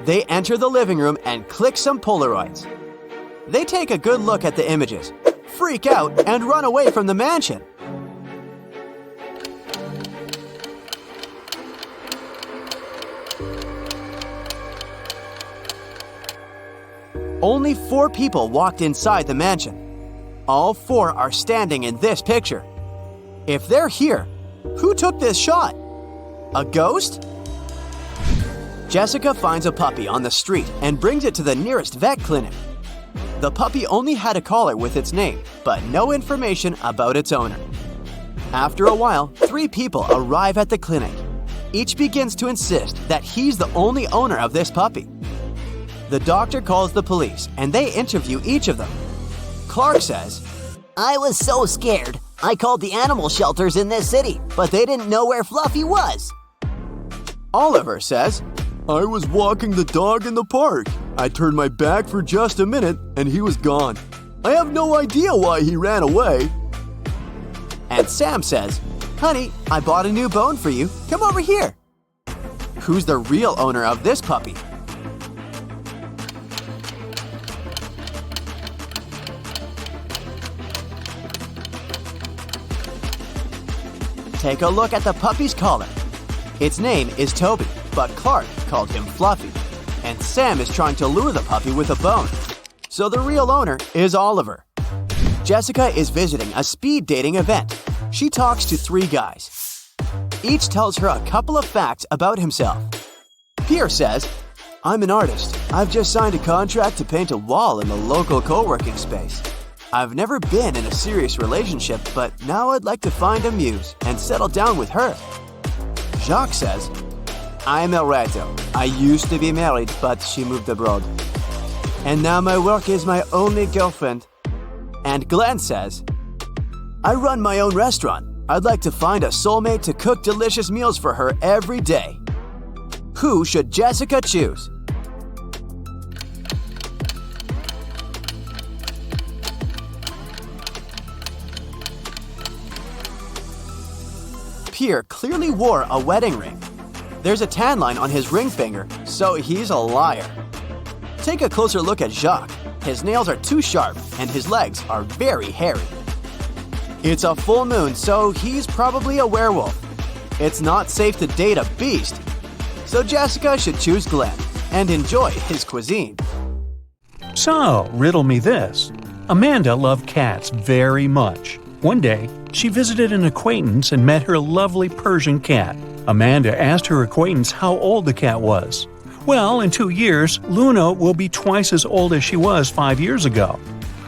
They enter the living room and click some Polaroids. They take a good look at the images, freak out, and run away from the mansion. Only 4 people walked inside the mansion. All 4 are standing in this picture. If they're here, who took this shot? A ghost? Jessica finds a puppy on the street and brings it to the nearest vet clinic. The puppy only had a collar with its name, but no information about its owner. After a while, 3 people arrive at the clinic. Each begins to insist that he's the only owner of this puppy. The doctor calls the police and they interview each of them. Clark says, I was so scared. I called the animal shelters in this city, but they didn't know where Fluffy was. Oliver says, I was walking the dog in the park. I turned my back for just a minute and he was gone. I have no idea why he ran away. And Sam says, Honey, I bought a new bone for you. Come over here. Who's the real owner of this puppy? Take a look at the puppy's collar. Its name is Toby, but Clark called him Fluffy. And Sam is trying to lure the puppy with a bone. So the real owner is Oliver. Jessica is visiting a speed dating event. She talks to 3 guys. Each tells her a couple of facts about himself. Pierre says, I'm an artist. I've just signed a contract to paint a wall in the local co-working space. I've never been in a serious relationship, but now I'd like to find a muse and settle down with her. Jacques says, I'm El Reto. I used to be married, but she moved abroad. And now my work is my only girlfriend. And Glenn says, I run my own restaurant. I'd like to find a soulmate to cook delicious meals for her every day. Who should Jessica choose? Pierre clearly wore a wedding ring. There's a tan line on his ring finger, so he's a liar. Take a closer look at Jacques. His nails are too sharp and his legs are very hairy. It's a full moon, so he's probably a werewolf. It's not safe to date a beast, so Jessica should choose Glenn and enjoy his cuisine. So, riddle me this. Amanda loved cats very much. One day, she visited an acquaintance and met her lovely Persian cat. Amanda asked her acquaintance how old the cat was. Well, in 2 years, Luna will be twice as old as she was 5 years ago.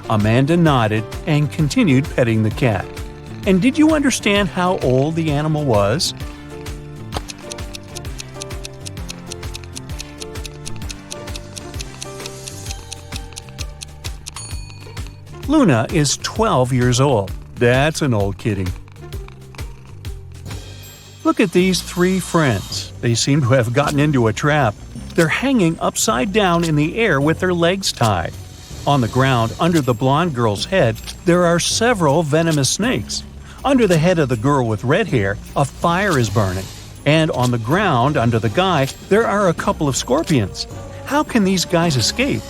Amanda nodded and continued petting the cat. And did you understand how old the animal was? Luna is 12 years old. That's an old kitty. Look at these 3 friends. They seem to have gotten into a trap. They're hanging upside down in the air with their legs tied. On the ground, under the blonde girl's head, there are several venomous snakes. Under the head of the girl with red hair, a fire is burning. And on the ground, under the guy, there are a couple of scorpions. How can these guys escape?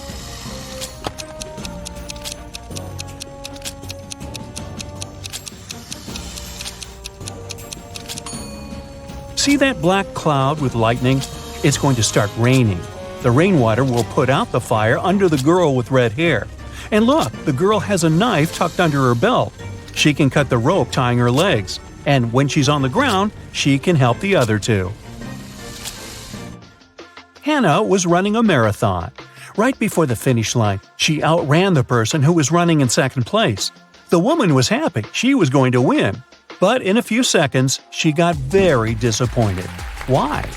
See that black cloud with lightning? It's going to start raining. The rainwater will put out the fire under the girl with red hair. And look, the girl has a knife tucked under her belt. She can cut the rope tying her legs. And when she's on the ground, she can help the other 2. Hannah was running a marathon. Right before the finish line, she outran the person who was running in second place. The woman was happy. She was going to win. But in a few seconds, she got very disappointed. Why?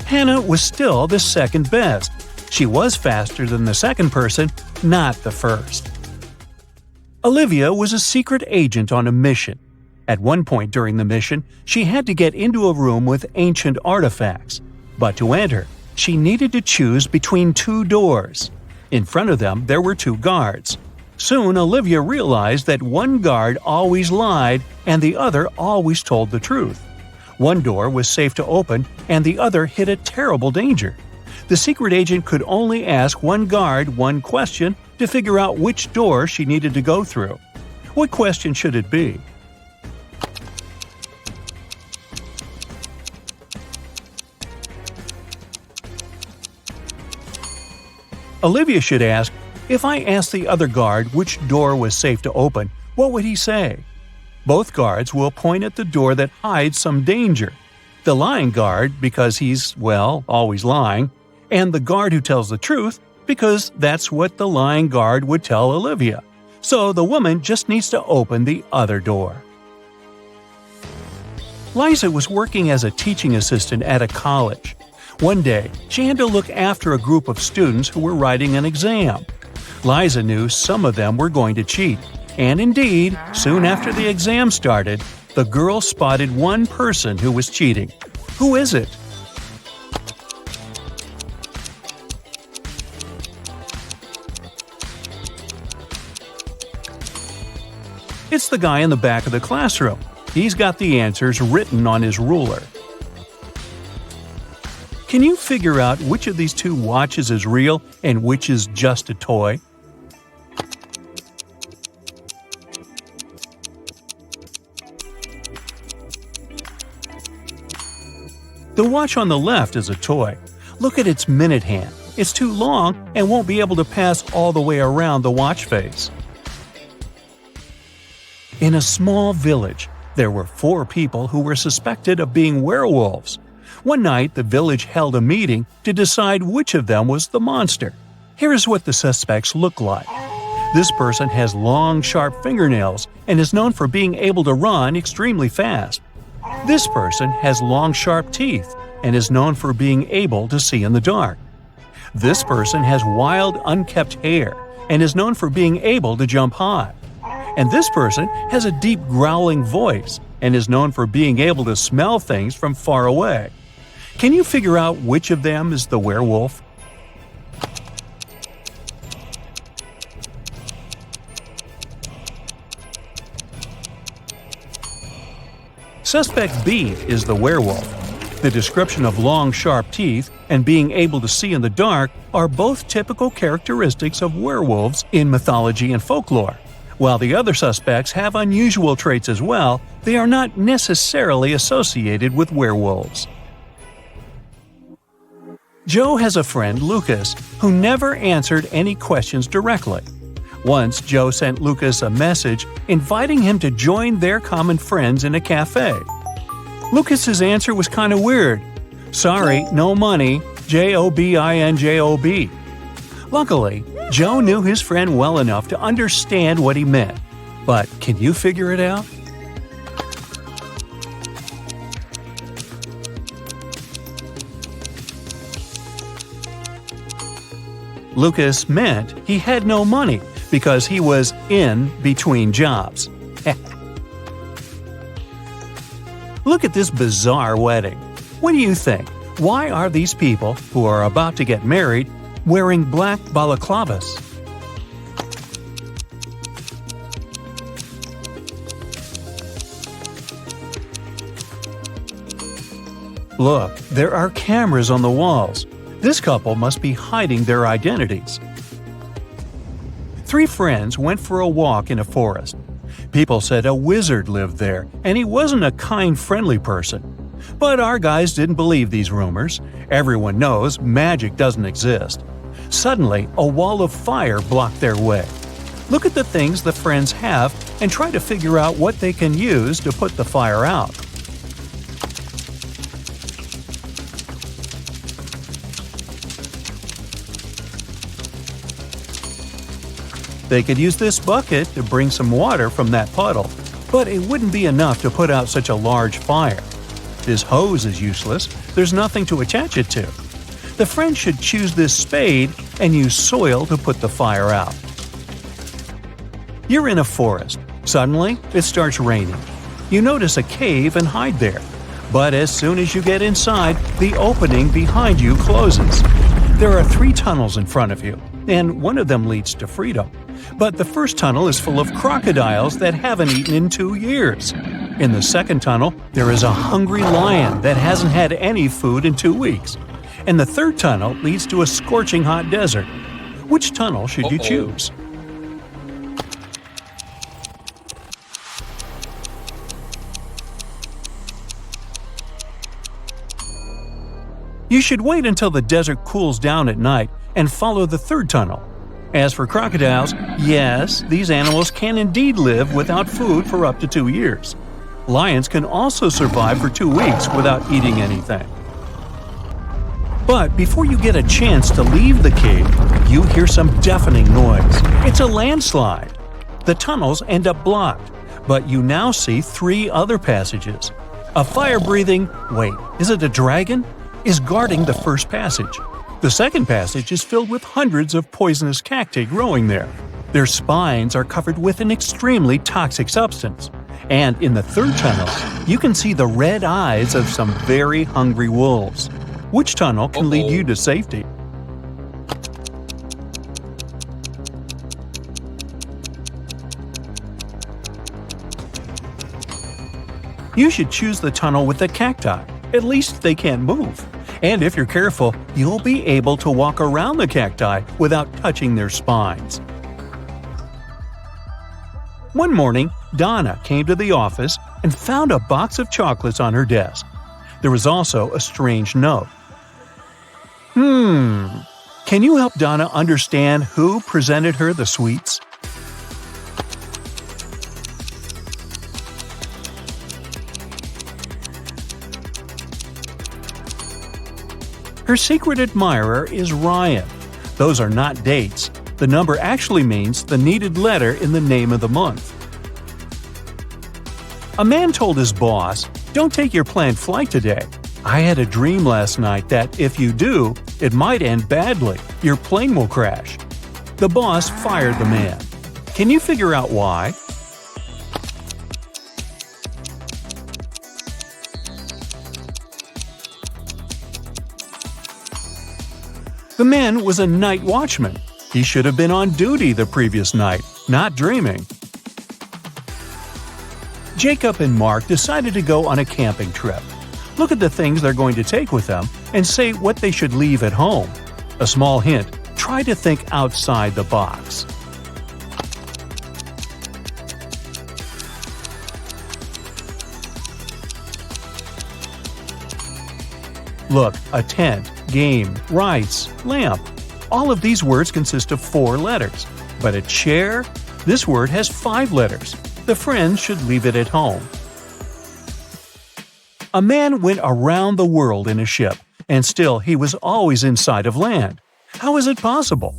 Hannah was still the second best. She was faster than the second person, not the first. Olivia was a secret agent on a mission. At one point during the mission, she had to get into a room with ancient artifacts. But to enter, she needed to choose between two doors. In front of them, there were two guards. Soon, Olivia realized that one guard always lied and the other always told the truth. One door was safe to open and the other hid a terrible danger. The secret agent could only ask one guard one question to figure out which door she needed to go through. What question should it be? Olivia should ask, if I asked the other guard which door was safe to open, what would he say? Both guards will point at the door that hides some danger. The lying guard, because he's, well, always lying, and the guard who tells the truth, because that's what the lying guard would tell Olivia. So the woman just needs to open the other door. Liza was working as a teaching assistant at a college. One day, she had to look after a group of students who were writing an exam. Liza knew some of them were going to cheat, and indeed, soon after the exam started, the girl spotted one person who was cheating. Who is it? It's the guy in the back of the classroom. He's got the answers written on his ruler. Can you figure out which of these two watches is real and which is just a toy? The watch on the left is a toy. Look at its minute hand. It's too long and won't be able to pass all the way around the watch face. In a small village, there were 4 people who were suspected of being werewolves. One night, the village held a meeting to decide which of them was the monster. Here's what the suspects look like. This person has long, sharp fingernails and is known for being able to run extremely fast. This person has long, sharp teeth and is known for being able to see in the dark. This person has wild, unkempt hair and is known for being able to jump high. And this person has a deep, growling voice and is known for being able to smell things from far away. Can you figure out which of them is the werewolf? Suspect B is the werewolf. The description of long, sharp teeth and being able to see in the dark are both typical characteristics of werewolves in mythology and folklore. While the other suspects have unusual traits as well, they are not necessarily associated with werewolves. Joe has a friend, Lucas, who never answered any questions directly. Once, Joe sent Lucas a message inviting him to join their common friends in a cafe. Lucas's answer was kind of weird. Sorry, no money, Jobinjob. Luckily, Joe knew his friend well enough to understand what he meant. But can you figure it out? Lucas meant he had no money because he was in between jobs. Look at this bizarre wedding. What do you think? Why are these people, who are about to get married, wearing black balaclavas? Look, there are cameras on the walls. This couple must be hiding their identities. 3 friends went for a walk in a forest. People said a wizard lived there, and he wasn't a kind, friendly person. But our guys didn't believe these rumors. Everyone knows magic doesn't exist. Suddenly, a wall of fire blocked their way. Look at the things the friends have and try to figure out what they can use to put the fire out. They could use this bucket to bring some water from that puddle, but it wouldn't be enough to put out such a large fire. This hose is useless, there's nothing to attach it to. The friends should choose this spade and use soil to put the fire out. You're in a forest. Suddenly, it starts raining. You notice a cave and hide there. But as soon as you get inside, the opening behind you closes. There are 3 tunnels in front of you, and one of them leads to freedom. But the first tunnel is full of crocodiles that haven't eaten in 2 years. In the second tunnel, there is a hungry lion that hasn't had any food in 2 weeks. And the third tunnel leads to a scorching hot desert. Which tunnel should you choose? You should wait until the desert cools down at night and follow the third tunnel. As for crocodiles, yes, these animals can indeed live without food for up to 2 years. Lions can also survive for 2 weeks without eating anything. But before you get a chance to leave the cave, you hear some deafening noise. It's a landslide. The tunnels end up blocked, but you now see 3 other passages. A fire-breathing, wait, is it a dragon? Is guarding the first passage. The second passage is filled with hundreds of poisonous cacti growing there. Their spines are covered with an extremely toxic substance. And in the third tunnel, you can see the red eyes of some very hungry wolves. Which tunnel can lead you to safety? You should choose the tunnel with the cacti. At least they can't move. And if you're careful, you'll be able to walk around the cacti without touching their spines. One morning, Donna came to the office and found a box of chocolates on her desk. There was also a strange note. Can you help Donna understand who presented her the sweets? Her secret admirer is Ryan. Those are not dates. The number actually means the needed letter in the name of the month. A man told his boss, "Don't take your planned flight today. I had a dream last night that if you do, it might end badly. Your plane will crash." The boss fired the man. Can you figure out why? The man was a night watchman. He should have been on duty the previous night, not dreaming. Jacob and Mark decided to go on a camping trip. Look at the things they're going to take with them and say what they should leave at home. A small hint, try to think outside the box. Look, a tent, game, rice, lamp. All of these words consist of 4 letters. But a chair? This word has 5 letters. The friends should leave it at home. A man went around the world in a ship, and still he was always in sight of land. How is it possible?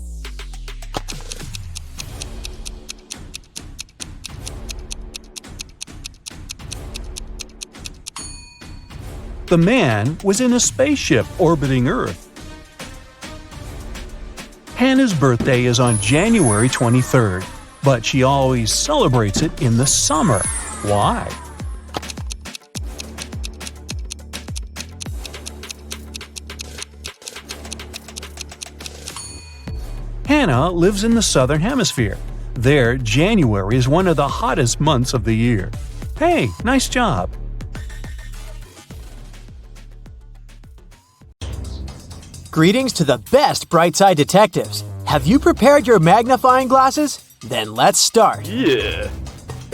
The man was in a spaceship orbiting Earth. Hannah's birthday is on January 23rd, but she always celebrates it in the summer. Why? Hannah lives in the Southern Hemisphere. There, January is one of the hottest months of the year. Hey, nice job! Greetings to the best Brightside detectives. Have you prepared your magnifying glasses? Then let's start. Yeah.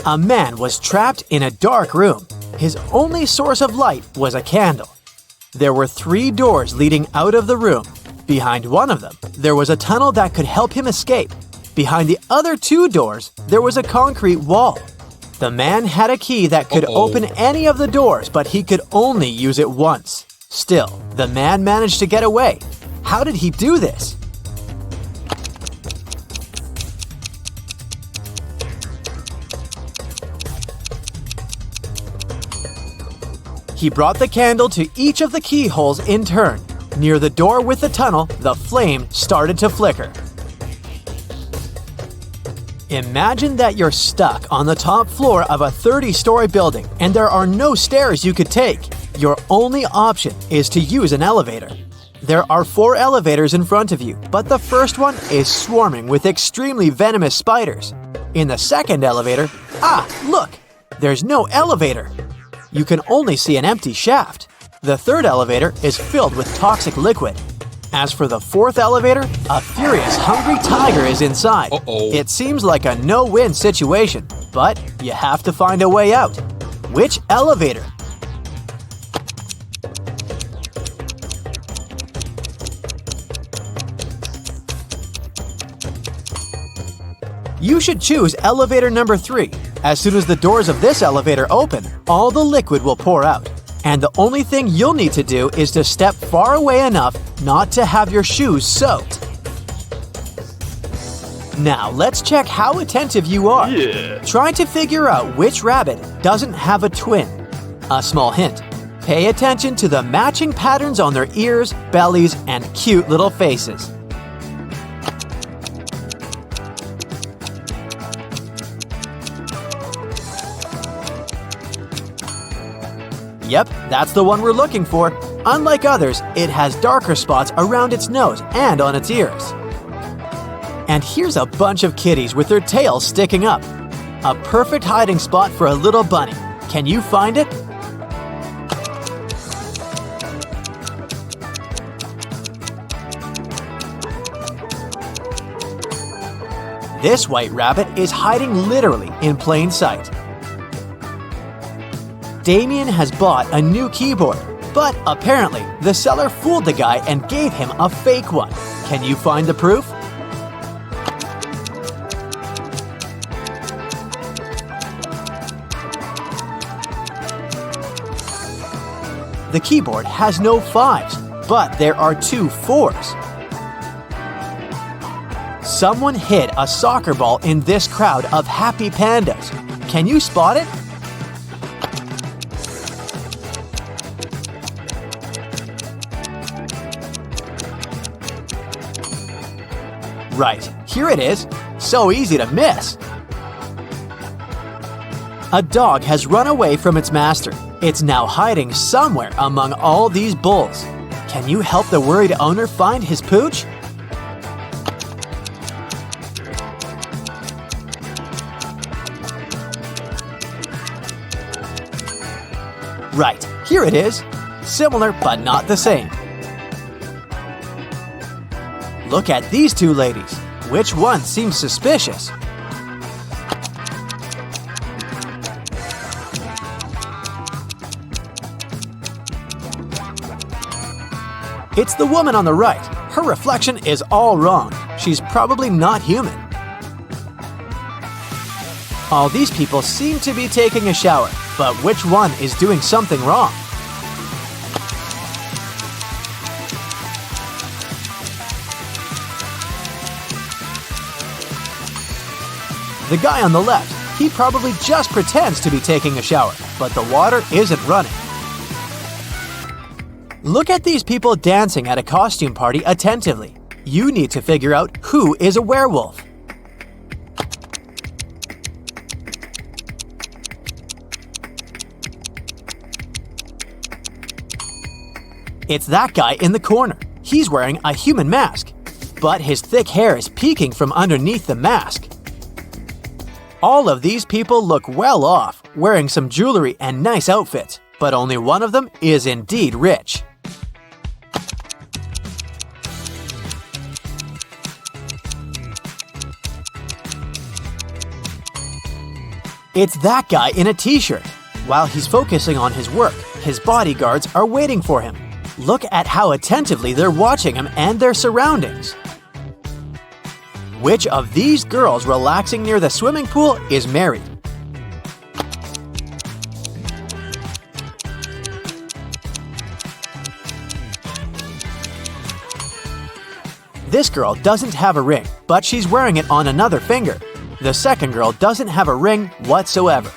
A man was trapped in a dark room. His only source of light was a candle. There were 3 doors leading out of the room. Behind one of them, there was a tunnel that could help him escape. Behind the other 2 doors, there was a concrete wall. The man had a key that could open any of the doors, but he could only use it once. Still, the man managed to get away. How did he do this? He brought the candle to each of the keyholes in turn. Near the door with the tunnel, the flame started to flicker. Imagine that you're stuck on the top floor of a 30-story building and there are no stairs you could take. Your only option is to use an elevator. There are 4 elevators in front of you, but the first one is swarming with extremely venomous spiders. In the second elevator, look! There's no elevator. You can only see an empty shaft. The third elevator is filled with toxic liquid. As for the fourth elevator, a furious, hungry tiger is inside. It seems like a no-win situation, but you have to find a way out. Which elevator? You should choose elevator number 3. As soon as the doors of this elevator open, all the liquid will pour out. And the only thing you'll need to do is to step far away enough not to have your shoes soaked. Now let's check how attentive you are. Try to figure out which rabbit doesn't have a twin. A small hint. Pay attention to the matching patterns on their ears, bellies, and cute little faces. Yep, that's the one we're looking for. Unlike others, it has darker spots around its nose and on its ears. And here's a bunch of kitties with their tails sticking up. A perfect hiding spot for a little bunny. Can you find it? This white rabbit is hiding literally in plain sight. Damien has bought a new keyboard, but apparently the seller fooled the guy and gave him a fake one. Can you find the proof? The keyboard has no 5s, but there are 2 4s. Someone hid a soccer ball in this crowd of happy pandas. Can you spot it? Right, here it is. So easy to miss. A dog has run away from its master. It's now hiding somewhere among all these bulls. Can you help the worried owner find his pooch? Right, here it is. Similar, but not the same. Look at these 2 ladies. Which one seems suspicious? It's the woman on the right. Her reflection is all wrong. She's probably not human. All these people seem to be taking a shower, but which one is doing something wrong? The guy on the left, he probably just pretends to be taking a shower, but the water isn't running. Look at these people dancing at a costume party attentively. You need to figure out who is a werewolf. It's that guy in the corner. He's wearing a human mask, but his thick hair is peeking from underneath the mask. All of these people look well off, wearing some jewelry and nice outfits, but only one of them is indeed rich. It's that guy in a t-shirt. While he's focusing on his work, his bodyguards are waiting for him. Look at how attentively they're watching him and their surroundings. Which of these girls relaxing near the swimming pool is married? This girl doesn't have a ring, but she's wearing it on another finger. The second girl doesn't have a ring whatsoever.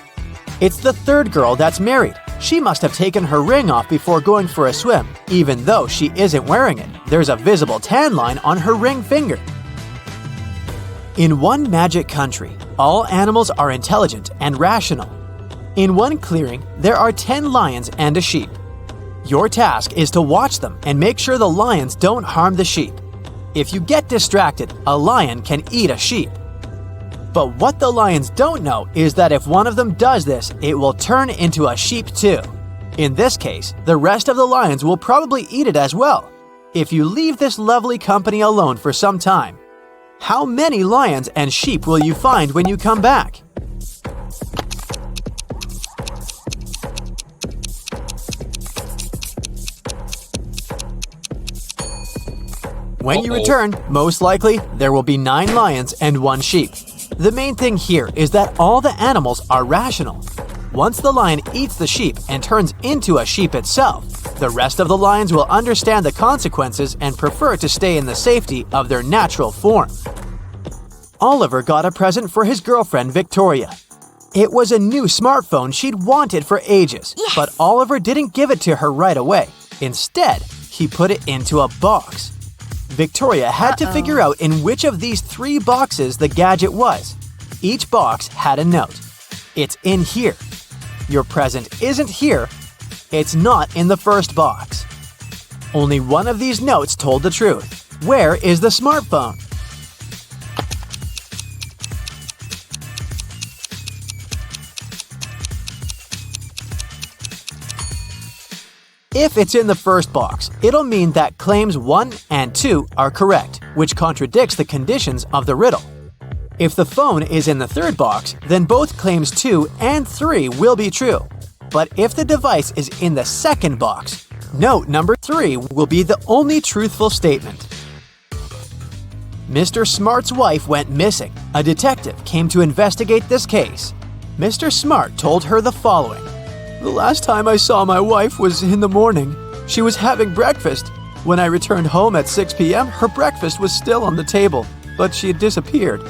It's the third girl that's married. She must have taken her ring off before going for a swim, even though she isn't wearing it. There's a visible tan line on her ring finger. In one magic country, All animals are intelligent and rational. In one clearing, there are 10 lions and a sheep. Your task is to watch them and make sure the lions don't harm the sheep. If you get distracted, a lion can eat a sheep. But what the lions don't know is that if one of them does this, it will turn into a sheep too. In this case, the rest of the lions will probably eat it as well. If you leave this lovely company alone for some time, how many lions and sheep will you find when you come back? When you return, most likely, there will be 9 lions and 1 sheep. The main thing here is that all the animals are rational. Once the lion eats the sheep and turns into a sheep itself, the rest of the lions will understand the consequences and prefer to stay in the safety of their natural form. Oliver got a present for his girlfriend Victoria. It was a new smartphone she'd wanted for ages, but Oliver didn't give it to her right away. Instead, he put it into a box. Victoria had to figure out in which of these 3 boxes the gadget was. Each box had a note. It's in here. Your present isn't here. It's not in the first box. Only one of these notes told the truth. Where is the smartphone? If it's in the first box, it'll mean that claims 1 and 2 are correct, which contradicts the conditions of the riddle. If the phone is in the third box, then both claims 2 and 3 will be true. But if the device is in the second box, note number 3 will be the only truthful statement. Mr. Smart's wife went missing. A detective came to investigate this case. Mr. Smart told her the following. The last time I saw my wife was in the morning. She was having breakfast. When I returned home at 6 p.m., her breakfast was still on the table, but she had disappeared.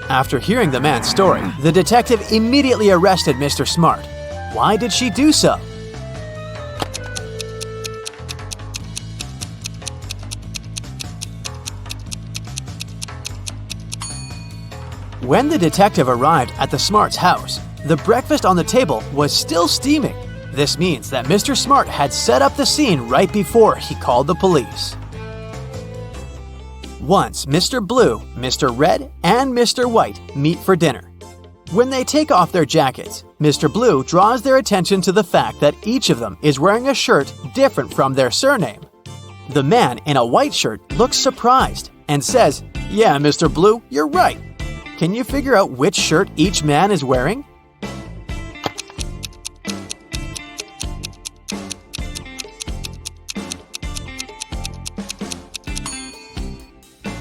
After hearing the man's story, the detective immediately arrested Mr. Smart. Why did she do so? When the detective arrived at the Smart's house, the breakfast on the table was still steaming. This means that Mr. Smart had set up the scene right before he called the police. Once, Mr. Blue, Mr. Red, and Mr. White meet for dinner. When they take off their jackets, Mr. Blue draws their attention to the fact that each of them is wearing a shirt different from their surname. The man in a white shirt looks surprised and says, "Yeah, Mr. Blue, you're right. Can you figure out which shirt each man is wearing?"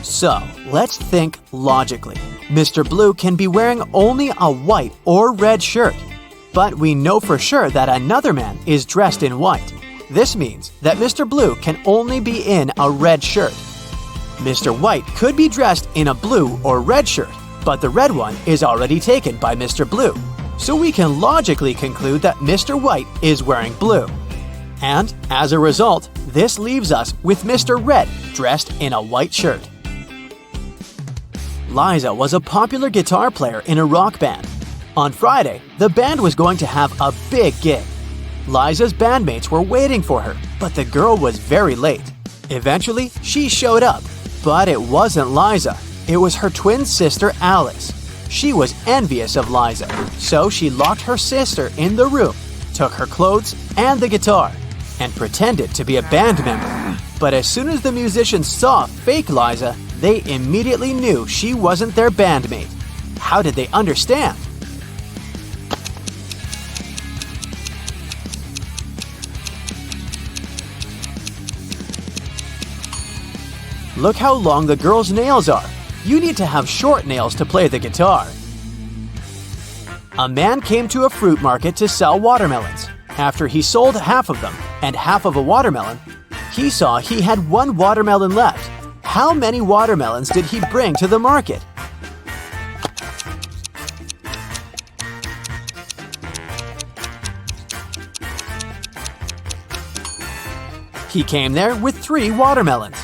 So, let's think logically. Mr. Blue can be wearing only a white or red shirt, but we know for sure that another man is dressed in white. This means that Mr. Blue can only be in a red shirt. Mr. White could be dressed in a blue or red shirt, but the red one is already taken by Mr. Blue. So we can logically conclude that Mr. White is wearing blue. And as a result, this leaves us with Mr. Red dressed in a white shirt. Liza was a popular guitar player in a rock band. On Friday, the band was going to have a big gig. Liza's bandmates were waiting for her, but the girl was very late. Eventually, she showed up, but it wasn't Liza. It was her twin sister, Alice. She was envious of Liza, so she locked her sister in the room, took her clothes and the guitar, and pretended to be a band member. But as soon as the musicians saw fake Liza, they immediately knew she wasn't their bandmate. How did they understand? Look how long the girl's nails are. You need to have short nails to play the guitar. A man came to a fruit market to sell watermelons. After he sold half of them and half of a watermelon, he saw he had 1 watermelon left. How many watermelons did he bring to the market? He came there with 3 watermelons.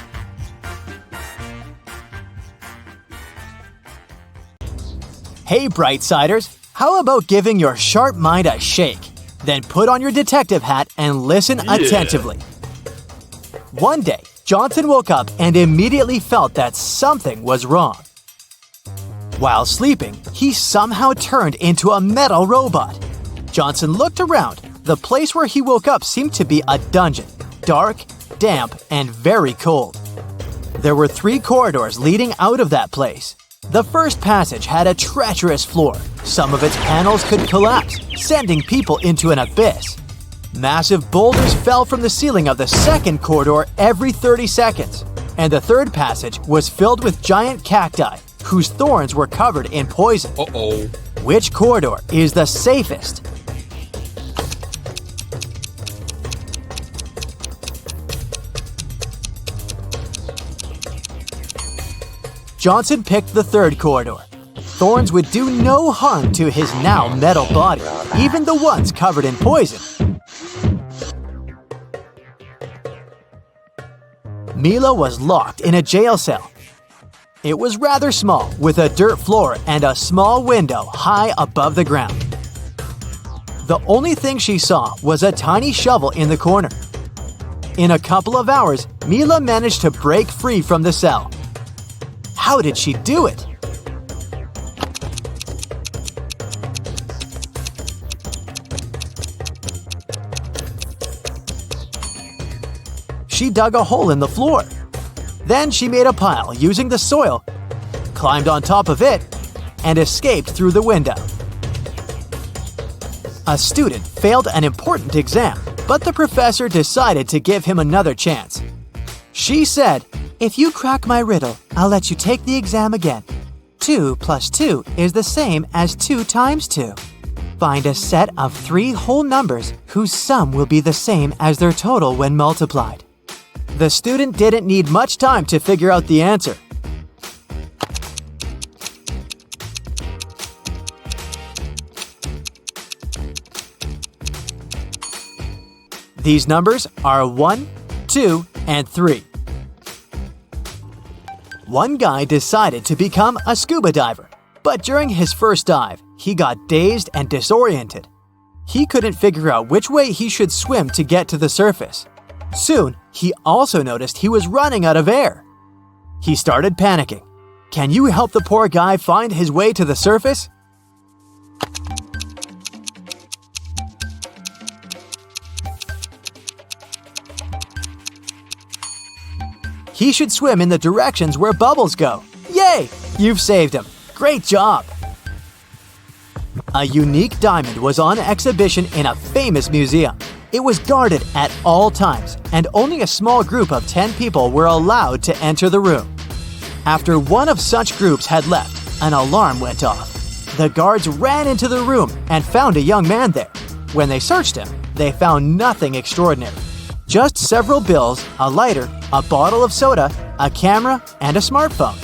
Hey, Brightsiders, how about giving your sharp mind a shake? Then put on your detective hat and listen attentively. One day, Johnson woke up and immediately felt that something was wrong. While sleeping, he somehow turned into a metal robot. Johnson looked around. The place where he woke up seemed to be a dungeon, dark, damp, and very cold. There were 3 corridors leading out of that place. The first passage had a treacherous floor. Some of its panels could collapse, sending people into an abyss. Massive boulders fell from the ceiling of the second corridor every 30 seconds. And the third passage was filled with giant cacti, whose thorns were covered in poison. Which corridor is the safest? Johnson picked the third corridor. Thorns would do no harm to his now metal body, even the ones covered in poison. Mila was locked in a jail cell. It was rather small, with a dirt floor and a small window high above the ground. The only thing she saw was a tiny shovel in the corner. In a couple of hours, Mila managed to break free from the cell. How did she do it? She dug a hole in the floor. Then she made a pile using the soil, climbed on top of it, and escaped through the window. A student failed an important exam, but the professor decided to give him another chance. She said, "If you crack my riddle, I'll let you take the exam again. 2 plus 2 is the same as 2 times 2. Find a set of 3 whole numbers whose sum will be the same as their total when multiplied." The student didn't need much time to figure out the answer. These numbers are 1, 2, and 3. One guy decided to become a scuba diver, but during his first dive, he got dazed and disoriented. He couldn't figure out which way he should swim to get to the surface. Soon, he also noticed he was running out of air. He started panicking. Can you help the poor guy find his way to the surface? He should swim in the directions where bubbles go. Yay! You've saved him. Great job! A unique diamond was on exhibition in a famous museum. It was guarded at all times, and only a small group of 10 people were allowed to enter the room. After one of such groups had left, an alarm went off. The guards ran into the room and found a young man there. When they searched him, they found nothing extraordinary. Just several bills, a lighter, a bottle of soda, a camera, and a smartphone.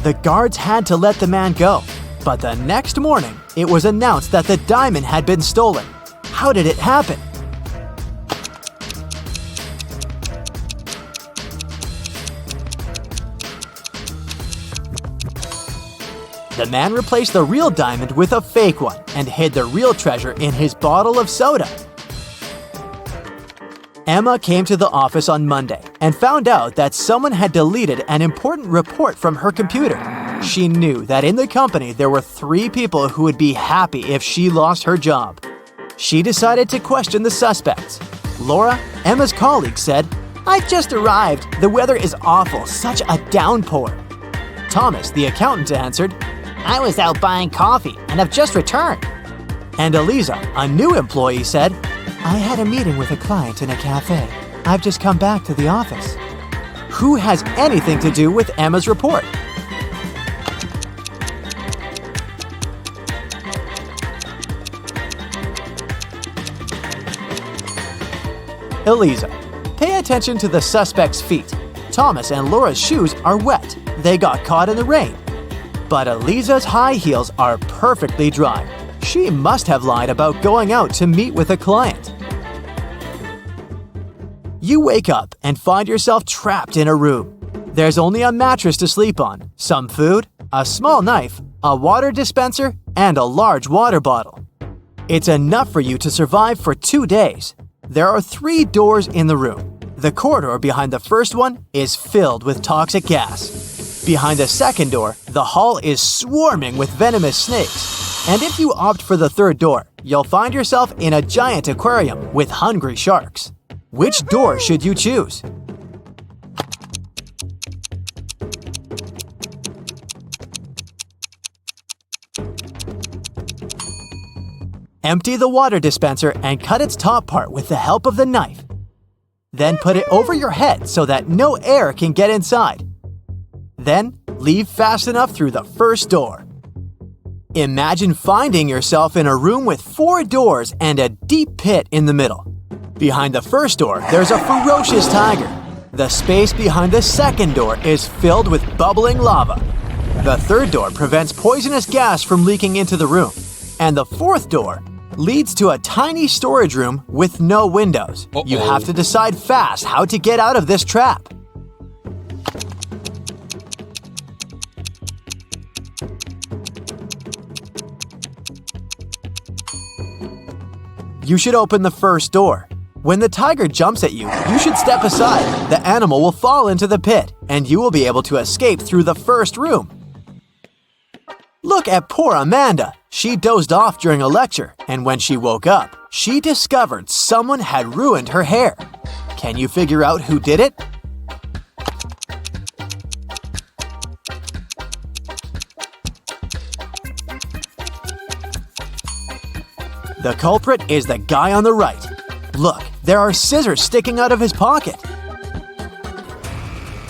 The guards had to let the man go, but the next morning, it was announced that the diamond had been stolen. How did it happen? The man replaced the real diamond with a fake one and hid the real treasure in his bottle of soda. Emma came to the office on Monday and found out that someone had deleted an important report from her computer. She knew that in the company there were 3 people who would be happy if she lost her job. She decided to question the suspects. Laura, Emma's colleague, said, "I've just arrived. The weather is awful, such a downpour." Thomas, the accountant, answered, I was out buying coffee and have just returned. and Eliza, a new employee, said, I had a meeting with a client in a cafe. I've just come back to the office. "Who has anything to do with Emma's report?" Eliza, pay attention to the suspect's feet. Thomas and Laura's shoes are wet. They got caught in the rain. But Eliza's high heels are perfectly dry. She must have lied about going out to meet with a client. You wake up and find yourself trapped in a room. There's only a mattress to sleep on, some food, a small knife, a water dispenser, and a large water bottle. It's enough for you to survive for 2 days. There are 3 doors in the room. The corridor behind the first one is filled with toxic gas. Behind the second door, the hall is swarming with venomous snakes. And if you opt for the third door, you'll find yourself in a giant aquarium with hungry sharks. Which door should you choose? Empty the water dispenser and cut its top part with the help of the knife. Then put it over your head so that no air can get inside. Then leave fast enough through the first door. Imagine finding yourself in a room with 4 doors and a deep pit in the middle. Behind the first door, there's a ferocious tiger. The space behind the second door is filled with bubbling lava. The third door prevents poisonous gas from leaking into the room. And the fourth door leads to a tiny storage room with no windows. You have to decide fast how to get out of this trap. You should open the first door. When the tiger jumps at you, you should step aside. The animal will fall into the pit, and you will be able to escape through the first room. Look at poor Amanda. She dozed off during a lecture, and when she woke up, she discovered someone had ruined her hair. Can you figure out who did it? The culprit is the guy on the right. Look, there are scissors sticking out of his pocket.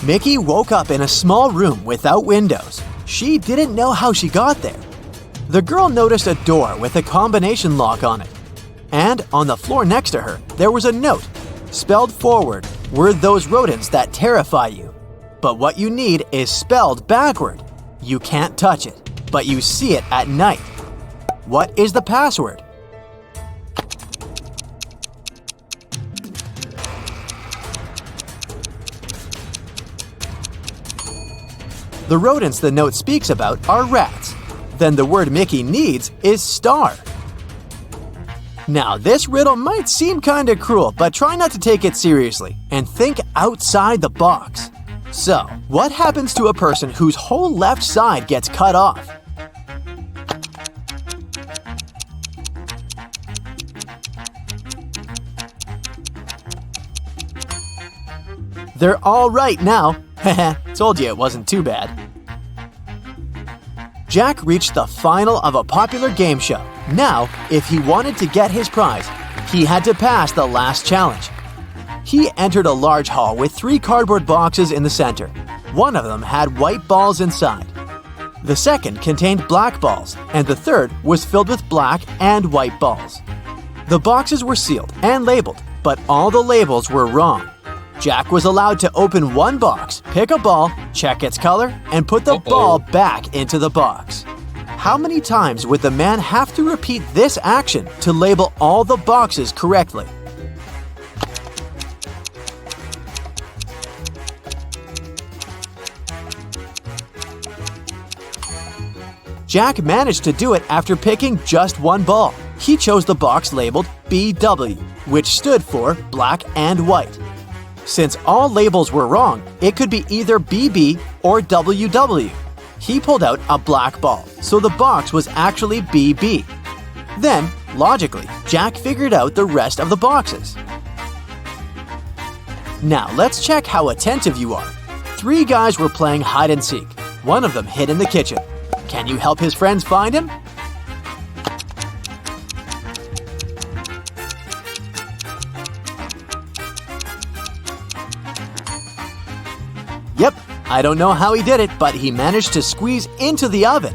Mickey woke up in a small room without windows. She didn't know how she got there. The girl noticed a door with a combination lock on it. And on the floor next to her, there was a note. Spelled forward were those rodents that terrify you. But what you need is spelled backward. You can't touch it, but you see it at night. What is the password? The rodents the note speaks about are rats. Then the word Mickey needs is star. Now, this riddle might seem kinda cruel, but try not to take it seriously and think outside the box. So, what happens to a person whose whole left side gets cut off? They're all right now. Told you it wasn't too bad. Jack reached the final of a popular game show. Now, if he wanted to get his prize, he had to pass the last challenge. He entered a large hall with 3 cardboard boxes in the center. One of them had white balls inside. The second contained black balls, and the third was filled with black and white balls. The boxes were sealed and labeled, but all the labels were wrong. Jack was allowed to open one box, pick a ball, check its color, and put the ball back into the box. How many times would the man have to repeat this action to label all the boxes correctly? Jack managed to do it after picking just one ball. He chose the box labeled BW, which stood for black and white. Since all labels were wrong, it could be either BB or WW. He pulled out a black ball, so the box was actually BB. Then, logically, Jack figured out the rest of the boxes. Now, let's check how attentive you are. 3 guys were playing hide and seek. One of them hid in the kitchen. Can you help his friends find him? Yep, I don't know how he did it, but he managed to squeeze into the oven.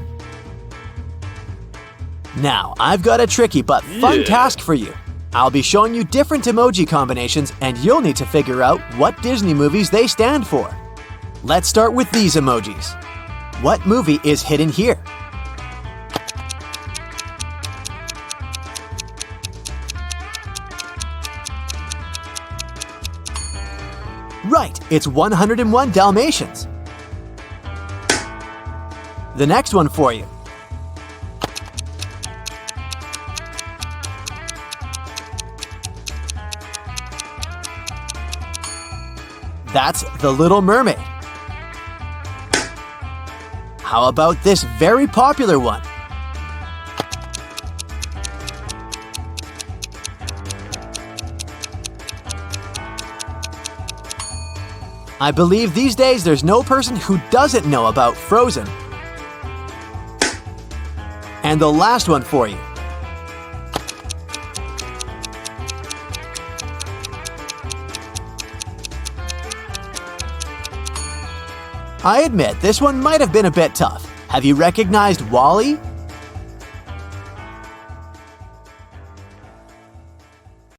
Now, I've got a tricky but fun task for you. I'll be showing you different emoji combinations, and you'll need to figure out what Disney movies they stand for. Let's start with these emojis. What movie is hidden here? Right, it's 101 Dalmatians. The next one for you. That's The Little Mermaid. How about this very popular one? I believe these days there's no person who doesn't know about Frozen. And the last one for you. I admit this one might have been a bit tough. Have you recognized WALL-E?